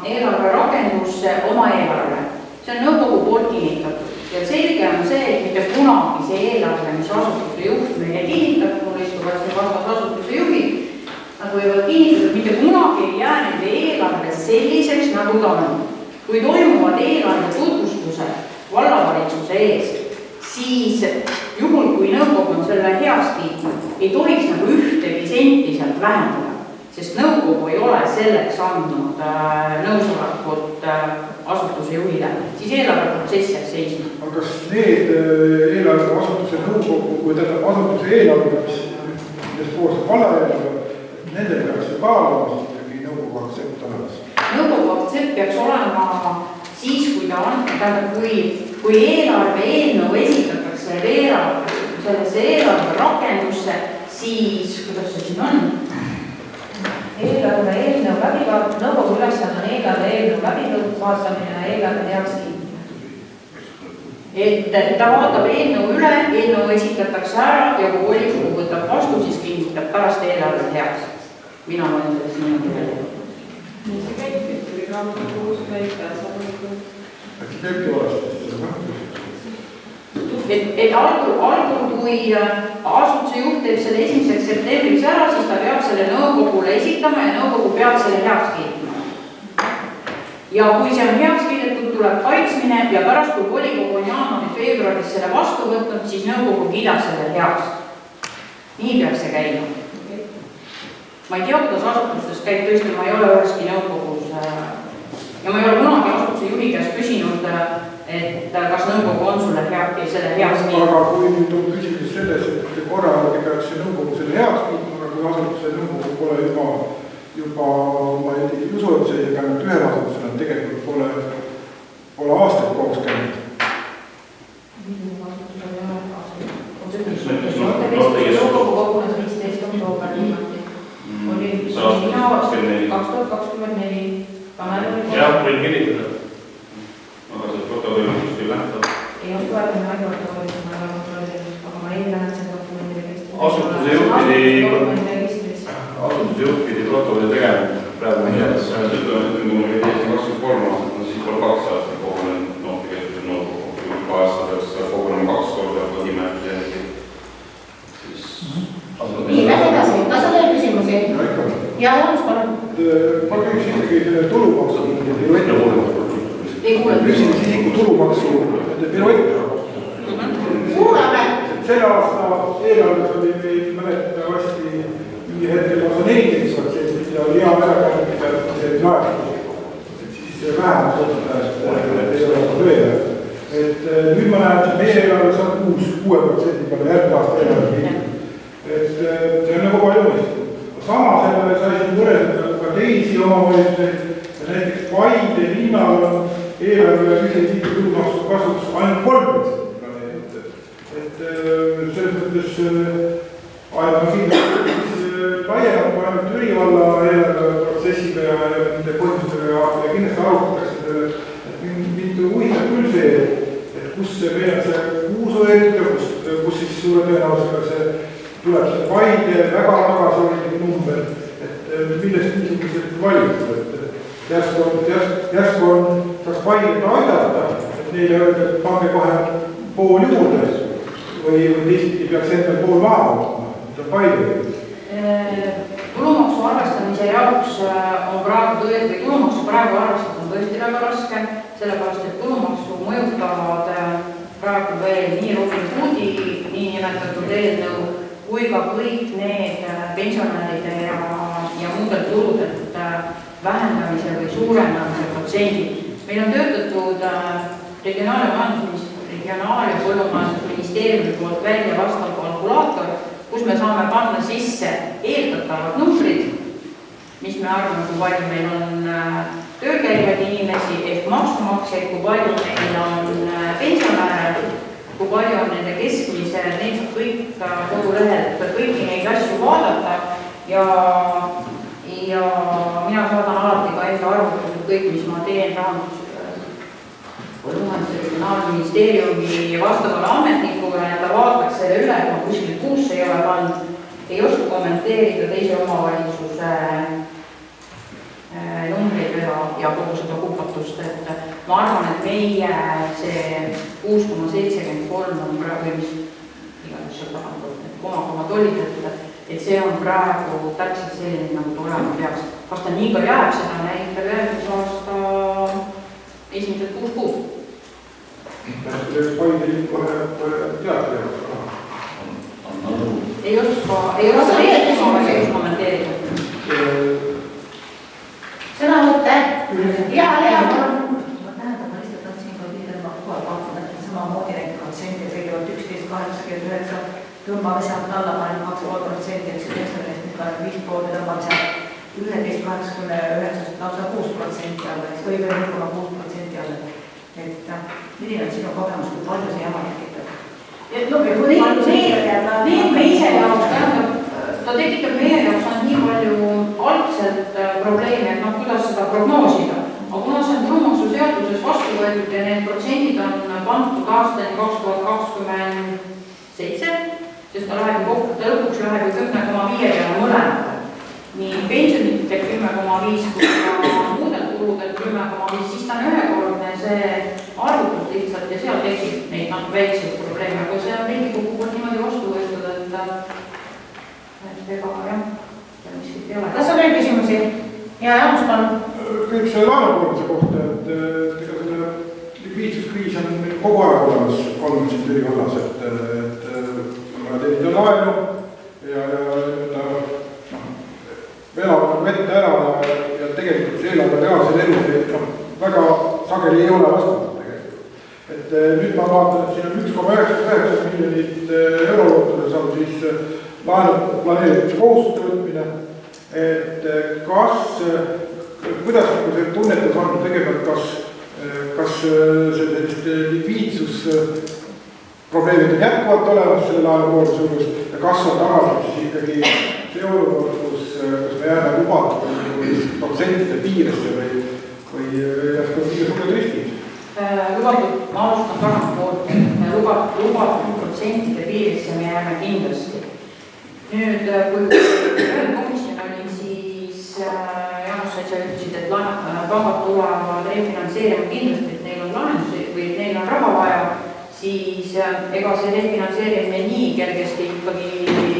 Speaker 13: eelarve rakendusse oma eelarve. See on nõukogu poolt kinnitatud ja selge on see, et mitte kunagi see eelarve, mis asutuse juht meile kinnitab, mul istuvad see vastas asutuse juhid, nad võivad kinnitada, mitte kunagi ei jää nende eelarve selliseks, nagu ta on. Kui toimuvad eelarve tutvustused vallavalitsuse ees, siis juhul, kui nõukogu on selle heaks kiitnud, ei tohiks nagu ühtegi senti sealt vähendada, sest nõukogu ei ole selleks andnud nõusolekut asutuse juhile, siis eelarveprotsess jääb seisma.
Speaker 8: Aga kas need eelarve asutuse nõukogu, kui tähendab asutuse eelarve, mis koostab vallaeelarve, nendel peaks ju kaaluma ikkagi nõukogu aktsept olemas?
Speaker 13: nõukogu aktsepт peaks olema siis, kui ta on, tähendab, kui eelarve eelnõu esitatakse sellesse eelarve rakendusse, siis, kuidas see siin on?
Speaker 12: Eelarve eelnõu läbivaatamine, nõukogu ülesanne on eelarve eelnõu läbivaatamine ja eelarve heaks kiitmine.
Speaker 13: Et ta vaatab eelnõu üle, eelnõu esitatakse ära ja kui volikogu võtab vastu, siis kinnitab pärast eelarve heaks. Mina olen selles niimoodi välja.
Speaker 6: Nii see käib, kui raamatukogus käib pääsemulikult.
Speaker 8: Äkki käibki valesti?
Speaker 13: Et algul, kui asutuse juht teeb selle 1. septembriks ära, siis ta peab selle nõukogule esitama ja nõukogu peab selle heaks kiitma. Ja kui see on heaks kiidetud, tuleb kaitsmine ja pärast, kui volikogu on jaanuari-veebruaris selle vastu võtnud, siis nõukogu kiidab selle heaks. Nii peaks see käima. Ma ei tea, kuidas asutustes käib, tõesti, ma ei ole üheski nõukogus ja ma ei ole kunagi asutuse juhi käest küsinud, et kas nõukogu on sulle selle heaks kiitma.
Speaker 8: Aga kui nüüd on küsimus selles, et korralagi peaks see nõukogu selle heaks kiitma, aga kui asutuse nõukogu pole juba ma ei usu, et see käinud ühe asutusena, tegelikult pole aastaid koos käinud.
Speaker 12: Nõukogu kogunes 15. oktoober niimoodi. Oli 2024.
Speaker 10: Jah, võin kinnitada. Aga see protokollimust ei lähta.
Speaker 12: Ei oska öelda, ma ei protokollis, ma ei ole kontrollinud, aga ma ei lähe selle dokumendi registri.
Speaker 10: Asutuse juht pidi protokolli tegema. Praegu on jäädes. Ütleme, kui me 23 aastat, siis pole 2 aastat kogunenud noortekeskuse nõukogu. Kui aasta peaks kogunema 2 korda põhimäärt järgi.
Speaker 1: Nii, lähe edasi. Kas on veel küsimusi? Ja Jaanus, palun.
Speaker 8: Ma küsisin ikkagi selle tulumaksu.
Speaker 13: Ei kuule.
Speaker 8: Küsisin isiku tulumaksu.
Speaker 1: Kuulame.
Speaker 8: Selle aasta eelarves oli meil mäletatavasti mingi hetkel lausa 14% ja oli hea märkärmine see laekus. Siis vähemaks otsustajast ei ole tööle. Nüüd ma näen, et meie eelarves on 6% peale järgmine aasta eelarves. See on nagu palju mõistlik. Sama sellele sai siin võrrelda ka teisi omavalitsuseid ja näiteks Paide linnal on eelarve üheliidu tulumaksu kasuks ainult 3%. Selles mõttes aega kindlasti laiemalt kui ainult Jüri valla eelarveprotsessiga ja nende põhjustega ja kindlasti arutatakse selle, et mind huvitab küll see, et kus meil on see kuusõed ja kus siis suure tõenäosusega see tuleb see Paide väga tagasihoidlik number, et millest niisugused valikud, et järsku on saaks Paidet aidata, et neile öelda, et pange kohe pool juurde või teistpidi peaks endal pool maha võtma, mida Paide.
Speaker 13: Tulumaksu arvestamise jaoks on tulumaksu praegu arvestada on tõesti väga raske, sellepärast et tulumaksu mõjutavad praegu veel nii Robin Hoodi niinimetatud eelnõu kui ka kõik need pensionäride ja muudel tuludelt vähendamise või suurendamise protsendid. Meil on töötatud Regionaal- ja Põllumajandusministeeriumi poolt välja vastav kalkulaator, kus me saame panna sisse eeldatavad numbrid, mis me arvame, kui palju meil on tööl käivaid inimesi ehk maksumaksjaid, kui palju meil on pensionäre, kui palju on nende keskmise, neist kõik kogu lehelt, kõiki neid asju vaadata ja mina saadan alati ka enda arvutused kõik, mis ma teen Regionaalministeeriumi vastavale ametnikule, et ta vaataks selle üle, et ma kuskil kuusse ei ole pannud, ei oska kommenteerida teise omavalitsuse numbreid ja kogu seda kupatust, et ma arvan, et meie see 6,73 on praegu, mis iganes seal tagant, et koma tollitõttu, et see on praegu täpselt selline, nagu ta olema peaks. Kas ta nii ka jääb, seda näitab järgmise aasta esimesed 6 kuud.
Speaker 8: Paide liin kohe teatri jaoks raha.
Speaker 13: Ei oska teist kommenteerida.
Speaker 1: Sõnavõtte? Ja, Lea, palun.
Speaker 14: Ma lihtsalt tahtsin ka viidata kohe vaatama, et samamoodi need protsenti, kõigepealt 11,89 tõmbame sealt alla, paneme 2,5%, eks ju, 95 poole tõmbame sealt 11,89 lausa 6% alla, eks, või 0,6% alla. Et milline on sinu kogemus, kui palju see jama tekitab?
Speaker 13: Need me ise jaoks tähendab, ta tekitab meie jaoks on nii palju algselt probleeme, et kuidas seda prognoosida. Aga kuna see on tulumaksuseaduses vastu võetud ja need protsendid on pandud aastani 2027, sest ta läheb lõpuks läheb ju 10,5 peale mõlemad. Nii pensionitel 10,5 kui ka muudel kuludel 10,5, siis ta on ühekordne see arvutus lihtsalt ja seal tekib neid väikseid probleeme, aga see on Riigikogu poolt niimoodi vastu võetud, et ega jah, see miskit ei ole.
Speaker 1: Kas on veel küsimusi? Ja Jaanus, palun.
Speaker 8: Kõik selle laenukoormuse kohta, et ega selle likviidsuskriis on meil kogu aeg olemas olnud siin Türi vallas, et ma teenida laenu ja elavad vette ära ja tegelikult see eelarve reaalsel elul väga sageli ei ole vastatud tegelikult. Et nüüd ma vaatan, et siin on 1,99 miljonit eurolootudes on siis laenu planeerimise kohustuste võtmine, et kuidas see tunnetus on tegelikult, kas sellist likviidsus probleemid on jätkuvalt olemas selle laenukoormuse juures ja kas on tagatud siis ikkagi see olukord, kus me jääme lubatud protsentide piiresse või järsku liiga suured riskid?
Speaker 13: Lubatud, ma alustan tagantpoolt, lubatud protsentide piirisse me jääme kindlasti. Nüüd, kui komisjon oli, siis Jaanus, sa ütlesid, et pangad tulevad refinantseerima kindlasti, et neil on lahendusi või et neil on raha vaja, siis ega see refinantseerimine nii kergesti ikkagi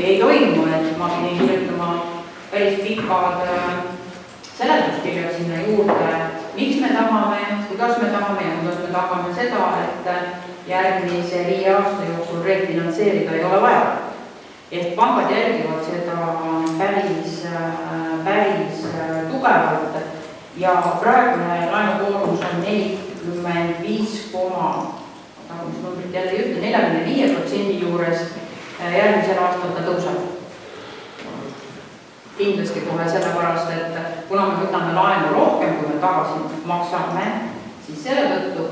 Speaker 13: ei toimu, et ma pidin kirjutama päris pikad seletuskirjad sinna juurde, miks me tahame, kuidas me tahame ja kuidas me tahame seda, et järgmise 5 aasta jooksul refinantseerida ei ole vaja. Et pangad jälgivad seda päris tugevalt ja praegune laenukoormus on 45% juures, järgmisel aastal ta tõuseb. Kindlasti kohe sellepärast, et kuna me võtame laenu rohkem, kui me tagasi maksame, siis selle tõttu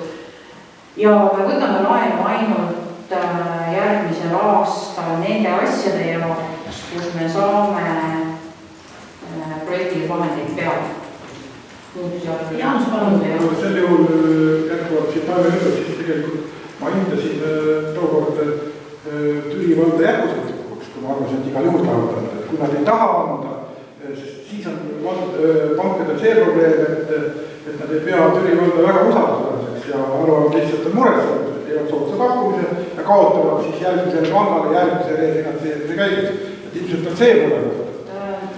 Speaker 13: ja me võtame laenu ainult järgmisel aastal nende asjade jaoks, kus me saame projektile vahendeid peale.
Speaker 1: Jaanus, palun.
Speaker 8: Selle juhul jätkuvalt siin päeva ütleb, siis tegelikult ma hindasin tookord Türi valda jätkusutlikuks, kui ma arvasin, et igal juhul tahavad anda. Kui nad ei taha anda, sest siis on pankadel see probleem, et nad ei pea Türi valda väga usaldusväärseks ja arvavad lihtsalt on mures, et teevad sootsa pakkumise ja kaotavad siis järgmisele pangale järgmise refinantseerimise käigus. Et ilmselt on see mure.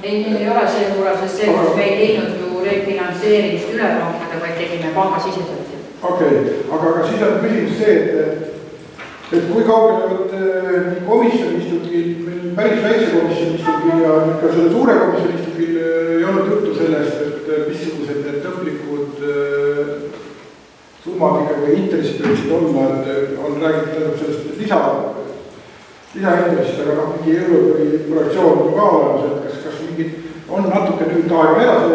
Speaker 13: Ei, meil ei ole see mure, sest see, kus me ei teinud ju refinantseerimist üle pankade, vaid tegime pangasiseselt.
Speaker 8: Okei, aga siis on küsimus see, et kui kaugele komisjoni istungil, meil päris väikse komisjoni istungil ja ka selle suure komisjoni istungil ei olnud juttu sellest, et missugused need lõplikud summad või intressid võiksid olla, et on räägitud sellest lisaintressist, aga mingi euro või projektsioon on ka olemas, et kas mingid on natuke nüüd aega edasi,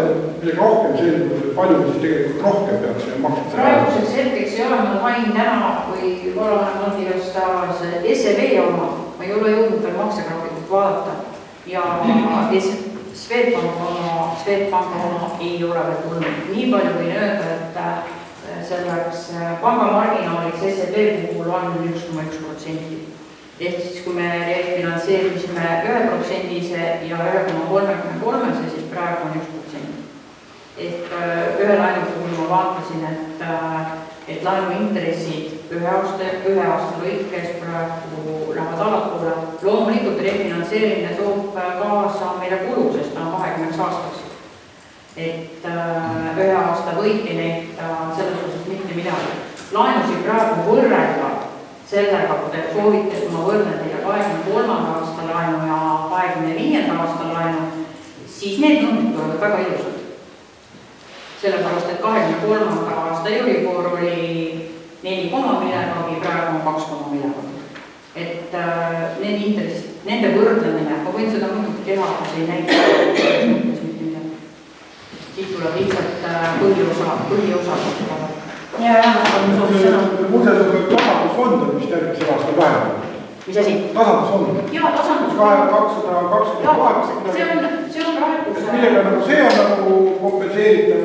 Speaker 8: millega rohkem selgunud, et palju me siis tegelikult rohkem peaks maksma?
Speaker 13: Praeguseks hetkeks ei ole ma hain täna või Vallavanem on kirjastas SEB oma, ma ei ole jõudnud veel maksegraafikut vaadata ja Swedbank oma ei ole veel tulnud. Nii palju võin öelda, et selleks pangamarginaaliks SEB puhul on 1,1%. Ehk siis kui me refinantseerimisime 1%-se ja 1,33-se, siis praegu on 1%. Ehk ühe laenu puhul ma vaatasin, et laenu intressid ühe aasta lõikes praegu lähevad allapoole. Loomulikult refinantseerimine toob kaasa meile kulu, sest ta on 20 aastaks. Et ühe aasta võit ei näita selles osas mitte midagi. Laenusid praegu võrrelda sellega, kui te soovite, et ma võrdlen teile 23. aasta laenu ja 25. aasta laenu, siis need numbrid tulevad väga ilusad. Sellepärast, et 23. aasta Euribor oli 4, millegagi, praegu on 2, millegagi. Et nende võrdlemine, ma võin seda muidugi teha, aga see ei näita. siit tuleb lihtsalt põhiosa.
Speaker 6: Ja on soovib sõna.
Speaker 8: Muuseas, tasandusfond on vist järgmisel aastal vähem.
Speaker 13: Mis asi?
Speaker 8: Tasandusfond.
Speaker 13: Jaa, tasandusfond.
Speaker 8: 220 000.
Speaker 13: See on praeguse.
Speaker 8: Millega nagu see on nagu kompenseeritav.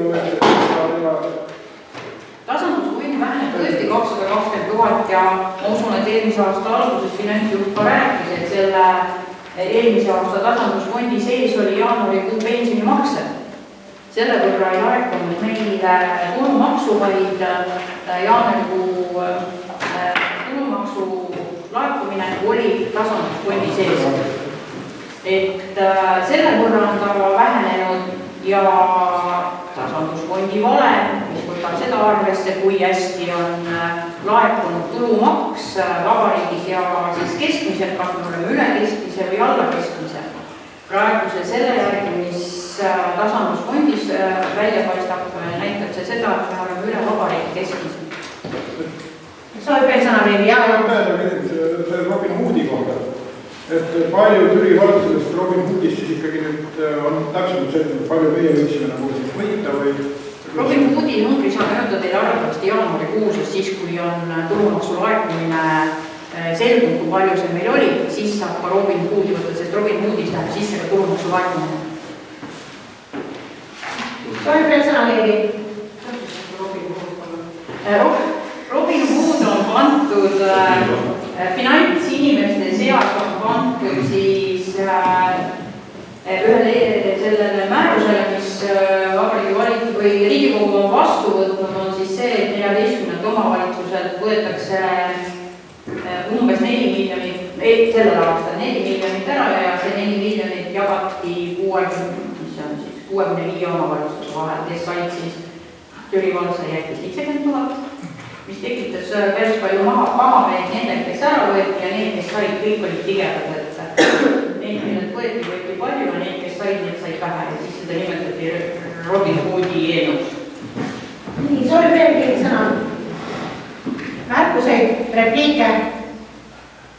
Speaker 13: Tasandusfondi väheneb tõesti 220 000 ja ma usun, et eelmise aasta alguses finantsjuht ka rääkis, et selle eelmise aasta tasandusfondi sees oli jaanuarikuu pensionimakse. Selle võrra ei laekunud meile tulumaksu, vaid jaanuarikuu tulumaksu laekumine oli tasandusfondi sees. Et selle võrra on ta vähenenud ja tasandusfondi valem, mis võtab seda arvesse, kui hästi on laekunud tulumaks vabariigis ja siis keskmiselt, kas me oleme üle keskmise või alla keskmise. Praeguse selle järgi, mis tasandusfondis välja paistab, näitab see seda, et me oleme üle vabariigi keskmise.
Speaker 6: Soovib veel sõna veidi?
Speaker 8: See Robin Hoodi kohta. Et palju Türi valdusest Robin Hoodist siis ikkagi nüüd on täpselt see, palju meie võiksime nagu võita või...
Speaker 13: Robin Hoodi numbri saan öelda teile arvatavasti jaanuarikuuses, siis kui on tulumaksu laekumine selgunud, kui palju see meil oli, siis saab ka Robin Hoodi võtta, sest Robin Hoodist läheb sisse ka tulumaksu laekumine.
Speaker 6: Soovib veel sõna veidi?
Speaker 13: Robin Hood on kantud finantsinimeste seas on kantud siis ühele sellele määrusele, mis Vabariigi Valitsus või Riigikogu on vastu võtnud, on siis see, et 14 omavalitsuselt võetakse umbes 4 miljonit, sellel aastal 4 miljonit ära ja see 4 miljonit jagati 65 omavalitsuse vahel, kes said siis Türi vallas jäeti 70 000, mis tekitas päris palju mahameid nendel, kes ära võeti ja need, kes said, kõik olid tigedad, et neid, millelt võeti palju ja need, kes said, need said vähe ja siis seda nimetati Robin Hoodi eelnõus.
Speaker 6: Nii, soovib veel keegi sõna? Märkuseid, repliike?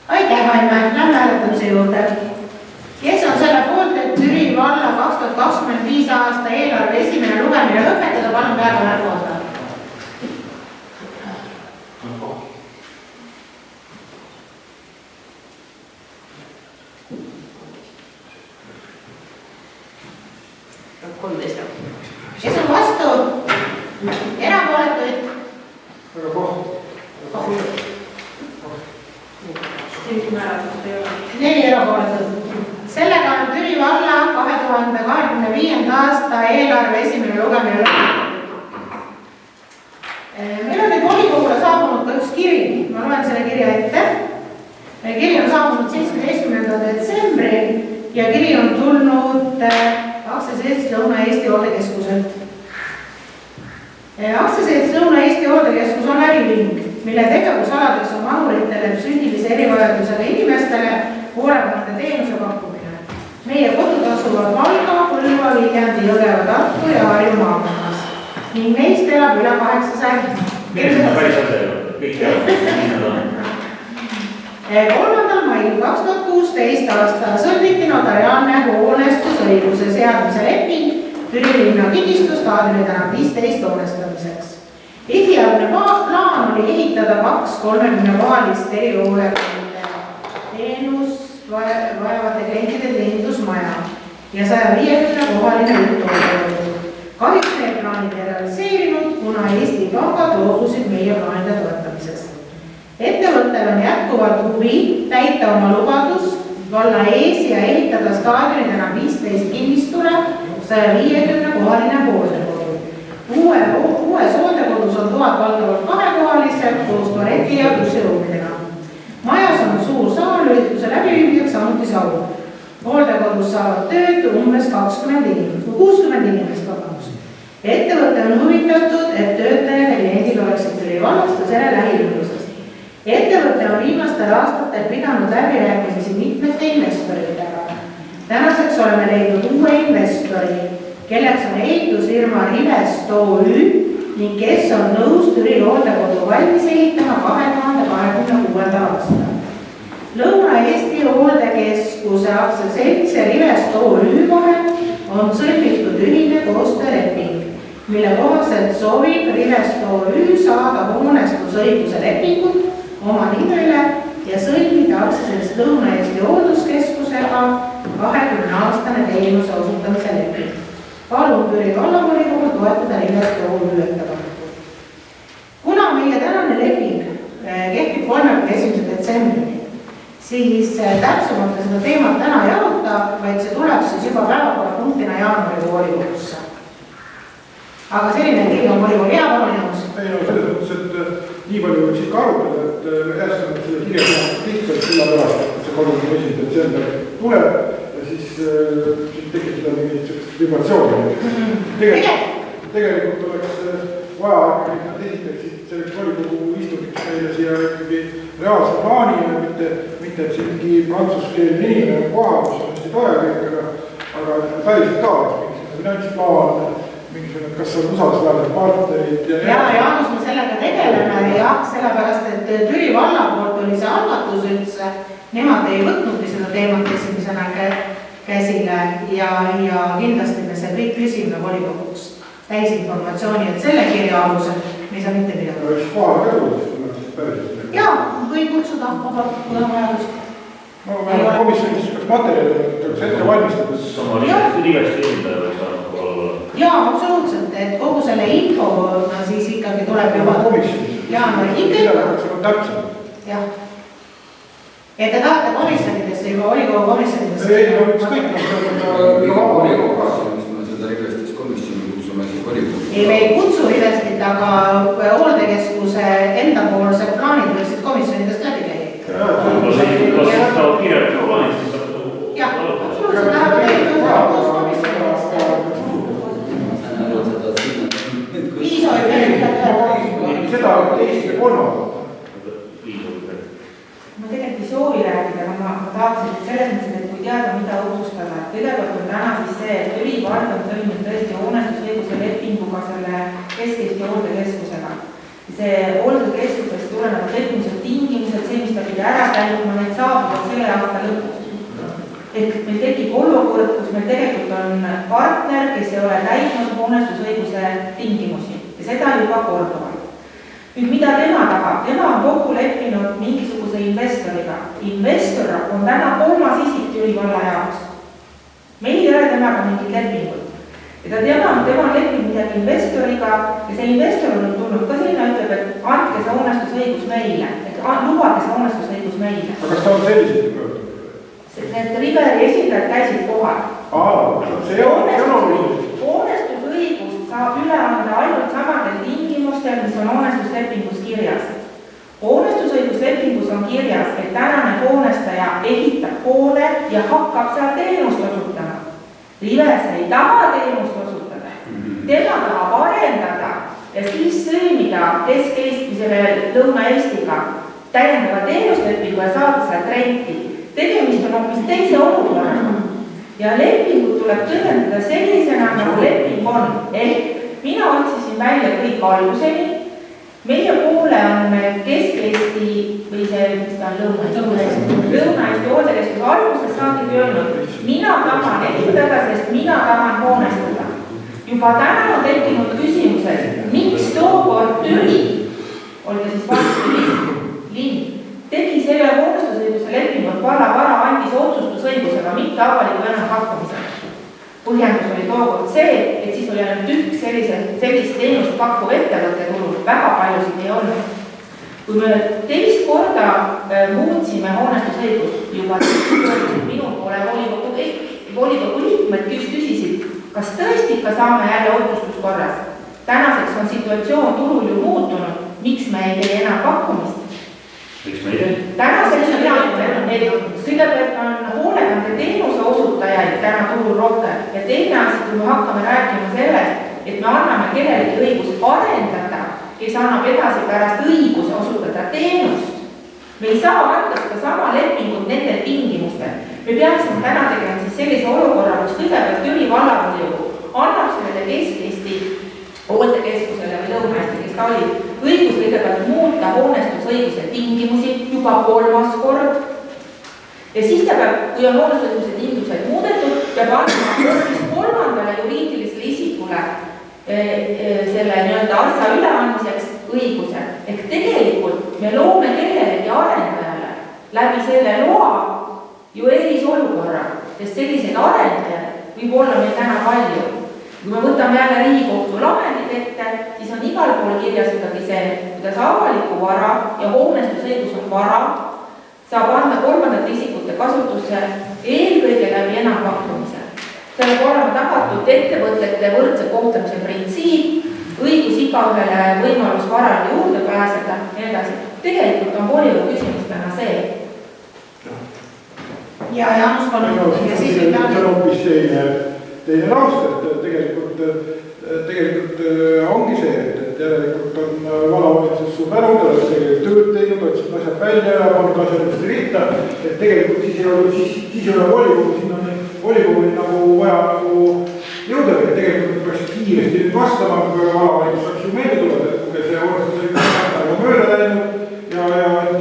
Speaker 6: Aitäh, Aime, lähme hääletamise juurde. Kes on selle poolt, et Türi valla 2025 aasta eelarve esimene lugemine lõpetada, palun käega märku anda. Kes on vastu? Erapooletuid? Neli erapooletut. Sellega on Türi valla 2025. aasta eelarve esimene lugemine lõpetatud. Meil on nüüd volikogule saabunud ka üks kiri, ma loen selle kirja ette. Kiri on saabunud 17. detsembril ja kiri on tulnud aktsiaseltsist Lõuna-Eesti Hooldekeskuselt. Aktsiaselts Lõuna-Eesti Hooldekeskus on äriühing, mille tegevusaladeks on vanuritele psüühilise erivajadusega inimestele hoolekande teenuse pakkumine. Meie kodud asuvad Valga, Põlva, Viljandi, Jõgeva, Tartu ja Harju maakonnas ning neist elab üle 800.
Speaker 9: Päris asja, kõik teavad.
Speaker 6: 3. mail 2016 aastal sõlmiti notariaalne hoonestusõiguse seadmise leping Türi linna kinnistu staadioni tänav 15 hoonestamiseks. Esialgne plaan oli ehitada 2 30-kohalist erihoolekande teenust vajavate klientide teenindusmaja ja 150-kohaline üldhooldekodu. Kahjuks need plaanid ei realiseerinud, kuna Eesti pangad loobusid meie plaanide toetamisest. Ettevõttel on jätkuvalt huvi täita oma lubadus valla ees ja ehitada staadioni tänav 15 kinnistule 150-kohaline hooldekodu. Uues hooldekodus on toad valdavalt 2-kohalised koos tualeti ja duširuumidega. Majas on suur saal ürituse läbiviimiseks samuti saun. Hooldekodus saavad tööd umbes 60 inimest. Ettevõte on huvitatud, et töötajad ja kliendid oleksid Türi vallast ja selle lähiümbruses. Ettevõte on viimastel aastatel pidanud läbirääkimisi mitmete investoritega. Tänaseks oleme leidnud uue investori, kelleks on ehitusfirma Rivest OÜ ning kes on nõus Türi hooldekodu valmis ehitama 2026. aastal. Lõuna-Eesti Hooldekeskuse aktsiaselts ja Rivest OÜ vahel on sõlmitud ühine koostööleping.
Speaker 1: mille kohaselt soovib Rivest OÜ saada hoonestusõiguse lepingut oma nimele ja sõlmida aktsiaselts Lõuna-Eesti Hoolduskeskusega 20-aastane teenuse osutamise leping. Palun Türi vallavolikogu toetada Rivest OÜ ettepanekut. Kuna meie tänane leping kehtib 31. detsembrini, siis täpsemalt seda teemat täna ei aruta, vaid see tuleb siis juba päevakorrapunktina jaanuari volikogusse. Aga selline kirja on volikogu hea olemas.
Speaker 8: Ei ole selles mõttes, et nii palju võiks ikka arutada, et järjestanud selle kirja lihtsalt selle pärast, et see 31. detsember tuleb ja siis tekitada mingit vibratsiooni. Tegelikult oleks vaja ikkagi, et nad esitaksid selleks volikogu istungiks meile siia ikkagi reaalse plaani ja mitte et siin mingi prantsuskeelne inimene koha, mis on hästi tore kõik, aga päriselt ka oleks mingisugune finantsplaan, mingisugune, kas on usaldusväärsed partnerid ja
Speaker 1: Jaanus, me sellega tegeleme ja sellepärast, et Türi valla poolt oli see algatus üldse, nemad ei võtnudki seda teemat esimesena käsile ja kindlasti me see kõik küsime volikoguks täisinformatsiooni, et selle kirja alusel me ei saa mitte midagi.
Speaker 8: Oleks paar kädudes,
Speaker 1: jaa, võib kutsuda, kui on vajadust.
Speaker 8: Komisjonis kas materjalid ette valmistades.
Speaker 9: Sama Rivesti esindaja võiks arvata olla.
Speaker 1: Jaa, absoluutselt, et kogu selle info siis ikkagi tuleb juba jaanuari
Speaker 8: hingel.
Speaker 1: Jah. Et te tahate komisjonidesse juba volikogu komisjonidesse?
Speaker 8: Ei, no ükskõik.
Speaker 11: Volikogu kaasa, mis me seda Rivestis komisjoni kutsume siis volikogu.
Speaker 1: Ei, me ei kutsu Rivestit, aga hooldekeskuse endapoolsed plaanid võiksid komisjonidest läbi käia.
Speaker 9: Kas saavad kirjalikud plaanid, siis saab...
Speaker 1: Jah, absoluutselt lähevad koos komisjonidest. Viis oli
Speaker 8: seda teist ja kolmad.
Speaker 7: Ma tegelikult ei soovi rääkida, aga ma tahaksin selles mõttes, et kui teada, mida otsustada. Kõigepealt on täna siis see, et Türi vald on sõlminud tõesti hoonestusõiguse lepinguga selle Kesk-Eesti hooldekeskusega. See hooldekeskusest tulenevad lepingused tingimused, see, mis ta pidi ära täitma, need saabuvad selle aasta lõpus. Et meil tekib olukord, kus meil tegelikult on partner, kes ei ole täitnud hoonestusõiguse tingimusi ja seda juba korduvalt. Nüüd, mida tema tahab? Tema on kokku leppinud mingisuguse investoriga. Investor on täna kolmas isik Türi valla jaoks. Meil ei ole temaga mingit lepingut. Ja tema on leppinud midagi investoriga ja see investor on tulnud ka sinna, ütleb, et andke see hoonestusõigus meile, et lubage see hoonestusõigus meile.
Speaker 8: Aga kas ta on sellised pöördud?
Speaker 7: Need Riveri esindajad käisid kohal. Hoonestusõigust saab üle anda ainult samadel tingimustel, mis on hoonestuslepingus kirjas. Hoonestusõiguslepingus on kirjas, et tänane hoonestaja ehitab hoone ja hakkab seal teenust osutama. Rives ei taha teenust osutada. Tema tahab arendada ja siis sõlmida Kesk-Eestisele Lõuna-Eestiga täiendava teenuslepingu ja saada sealt renti. Tegemist on hoopis teise olukorraga. Ja lepingut tuleb tõlgendada sellisena, nagu leping on. Ehk mina otsisin välja kõik alguseni. Meie poole on Kesk-Eesti või see, mis ta on Lõuna-Eesti hooldekeskus alguses saadigi öelnud, mina tahan ehitada, sest mina tahan hoonestada. Juba täna on tekkinud küsimused, miks tookord Türi, oli ta siis vastu linn, tegi selle hoonestusõiguse lepingut valla andis otsustusõigusega, mitte avaliku enampakkumisega. Põhjendus oli tookord see, et siis oli ainult üks sellist teenust pakkuv ettevõtte turul, väga paljusid ei olnud. Kui me teist korda muutsime hoonestusõigust, juba minu poole volikogu liikmed küsisid, kas tõesti ikka saame jälle otsustuskorras. Tänaseks on situatsioon turul ju muutunud, miks me ei tee enam pakkumist?
Speaker 9: Miks me ei tee?
Speaker 7: Tänaseks kõigepealt on hoolekande teenuse osutajaid täna turul rohkem ja teine asi, kui me hakkame rääkima sellest, et me anname kellelegi õigust arendada, kes annab edasi pärast õiguse osutada teenust. Me ei saa anda seda sama lepingut nendel tingimustel. Me peaksime täna tegema siis sellise olukorra, kus kõigepealt Türi vallavolikogu annab sellele Kesk-Eesti hooldekeskusele või Lõuna-Eesti, kes ta oli, õigus kõigepealt muuta hoonestusõiguse tingimusi juba kolmas kord. Ja siis ta peab, kui on hoonestusõiguse tingimused muudetud, peab andma kolmandale juriidilisele isikule selle nii-öelda asja üleandmiseks õiguse. Ehk tegelikult me loome kellelegi arendajale läbi selle loa ju eelisolukorra, sest selliseid arendajaid võib olla meil täna palju. Kui me võtame jälle Riigikohtu lahendid ette, siis on igal pool kirjas ikkagi see, kuidas avaliku vara ja hoonestusõigus on vara, saab anda kolmandate isikute kasutusse eelkõige läbi enampakkumise. See peab olema tagatud ettevõtete võrdse kohtlemise printsiip, õigus igaühele võimalus varale juurde pääseda ja edasi. Tegelikult on volikogu küsimus täna see.
Speaker 1: Ja Jaanus, palun.
Speaker 8: See on hoopis teine laust, et tegelikult ongi see, et järelikult on vallavalitsus suur tänu, ta oleks tegelikult tööd teinud, otsinud asjad välja ja pannud asjadest ritta, et tegelikult siis ei ole volikogu, siin on volikogu nagu vaja nagu jõuda, et tegelikult peaks kiiresti nüüd vastama, kui vallavalitsus saaks ju meelde tuleb, et kui see orgastusõigus on mööda läinud ja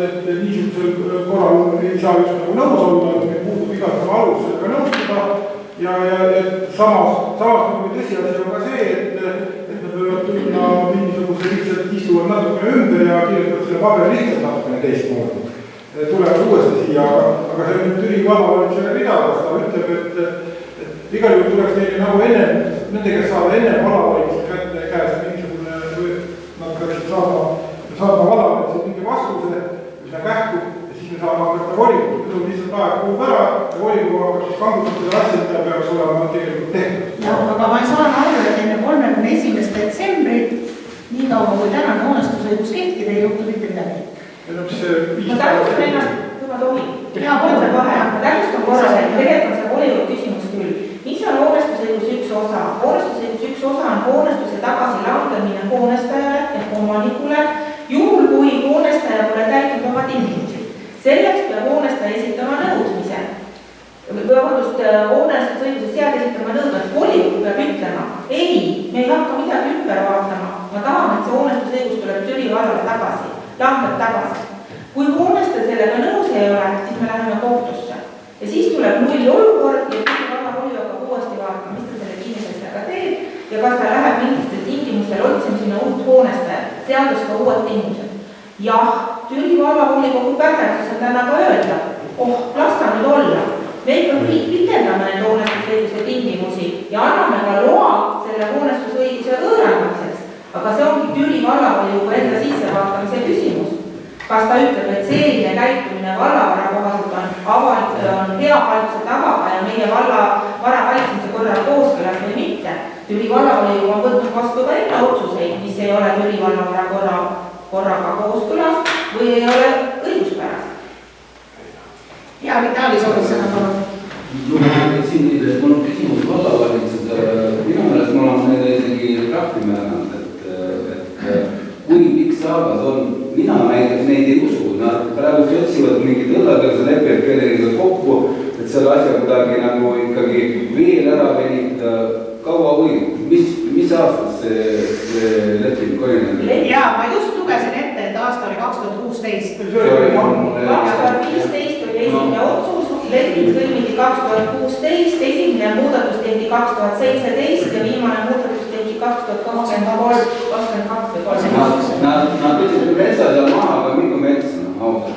Speaker 8: et niisugusel korral ei saa just nagu nõus olla, et puudub igasugune alus sellega nõustuda ja samas nagu tõsiasi on ka see, et nad võivad tulla mingisuguse lihtsalt istuvad natukene ümber ja kirjutavad selle paberi lihtsalt natukene teistmoodi. Tulevad uuesti siia, aga see on nüüd Türi vallavalitsusele ridagas, ta ütleb, et igal juhul tuleks neile nagu enne, nende kes saada enne vallavalitsus käest mingisugune, nad peaksid saama vallavalitsus mingi vastuse, mis on kähku, ja siis me saame hakata volikogu, nüüd on lihtsalt aeg kuulub ära ja volikogu hakkab siis kangutada seda asja, mida peaks olema tegelikult tehtud.
Speaker 1: Ja, aga ma saan aru, et enne 31. detsembrit, nii kaua kui tänane hoonestusõigus kehtib, ei juhtu mitte midagi.
Speaker 7: Ma täpsustan ennast, kui ma tohin. Ma täpsustan korra, et tegelikult on see volikogu küsimus küll. Mis on hoonestusõigus üks osa? Hoonestusõigus üks osa on hoonestuse tagasi langemine hoonestajale ehk omanikule, juhul kui hoonestaja pole täitnud oma tingimusi. Selleks peab hoonestaja esitama nõudmise. Hoonestusõiguse sead esitama nõudmise. Volikogu peab ütlema, ei, me ei hakka midagi ümber vaatama. Ma tahan, et see hoonestusõigus tuleb Türi vallale tagasi. Langeb tagasi. Kui hoonestaja sellega nõus ei ole, siis me läheme kohtusse. Ja siis tuleb nulli olukord ja Türi valla volikogu hakkab uuesti vaatama, mis ta selle kinnisasjaga teeb ja kas ta läheb mingistel tingimustel otsima sinna uut hoonestajat, seadus ka uued tingimused. Jah, Türi valla volikogu pädevuses on täna ka öelda, las ta nüüd olla. Me ikka pitendame need hoonestusõiguse tingimusi ja anname ka loa selle hoonestusõiguse võõrandamiseks. Aga see ongi Türi vallavolikogu enda sissevaatamise küsimus. Kas ta ütleb, et selline käitumine vallavara kohaselt on hea halduse tavaga ja meie vallavara valitsemise korral kooskõlas või mitte? Türi vallavolikogu on võtnud vastu ka enne otsuseid, mis ei ole Türi vallavara korraga kooskõlas või ei ole õiguspärased.
Speaker 1: Ja Vitali soovis sõna palun.
Speaker 15: Mul on küsimus vallavalitsusele. Minu meelest ma olen isegi trahvi määranud, kui pikk saagas on, mina näiteks neid ei usu, nad praegu otsivad mingid õllatööse leppeid kellelegi kokku, et selle asja kuidagi nagu ikkagi veel ära venida, kaua võib, mis aastas see leping oli?
Speaker 1: Jaa, ma just lugesin ette, et aasta oli 2016.
Speaker 7: 2015 oli esimene otsus, leping sõlmiti 2016, esimene muudatus tehti 2017 ja viimane muudatus tehti 2023, 22 või 23.
Speaker 15: Nad ütlesid metsas ja maha, aga mingi mets, ausalt.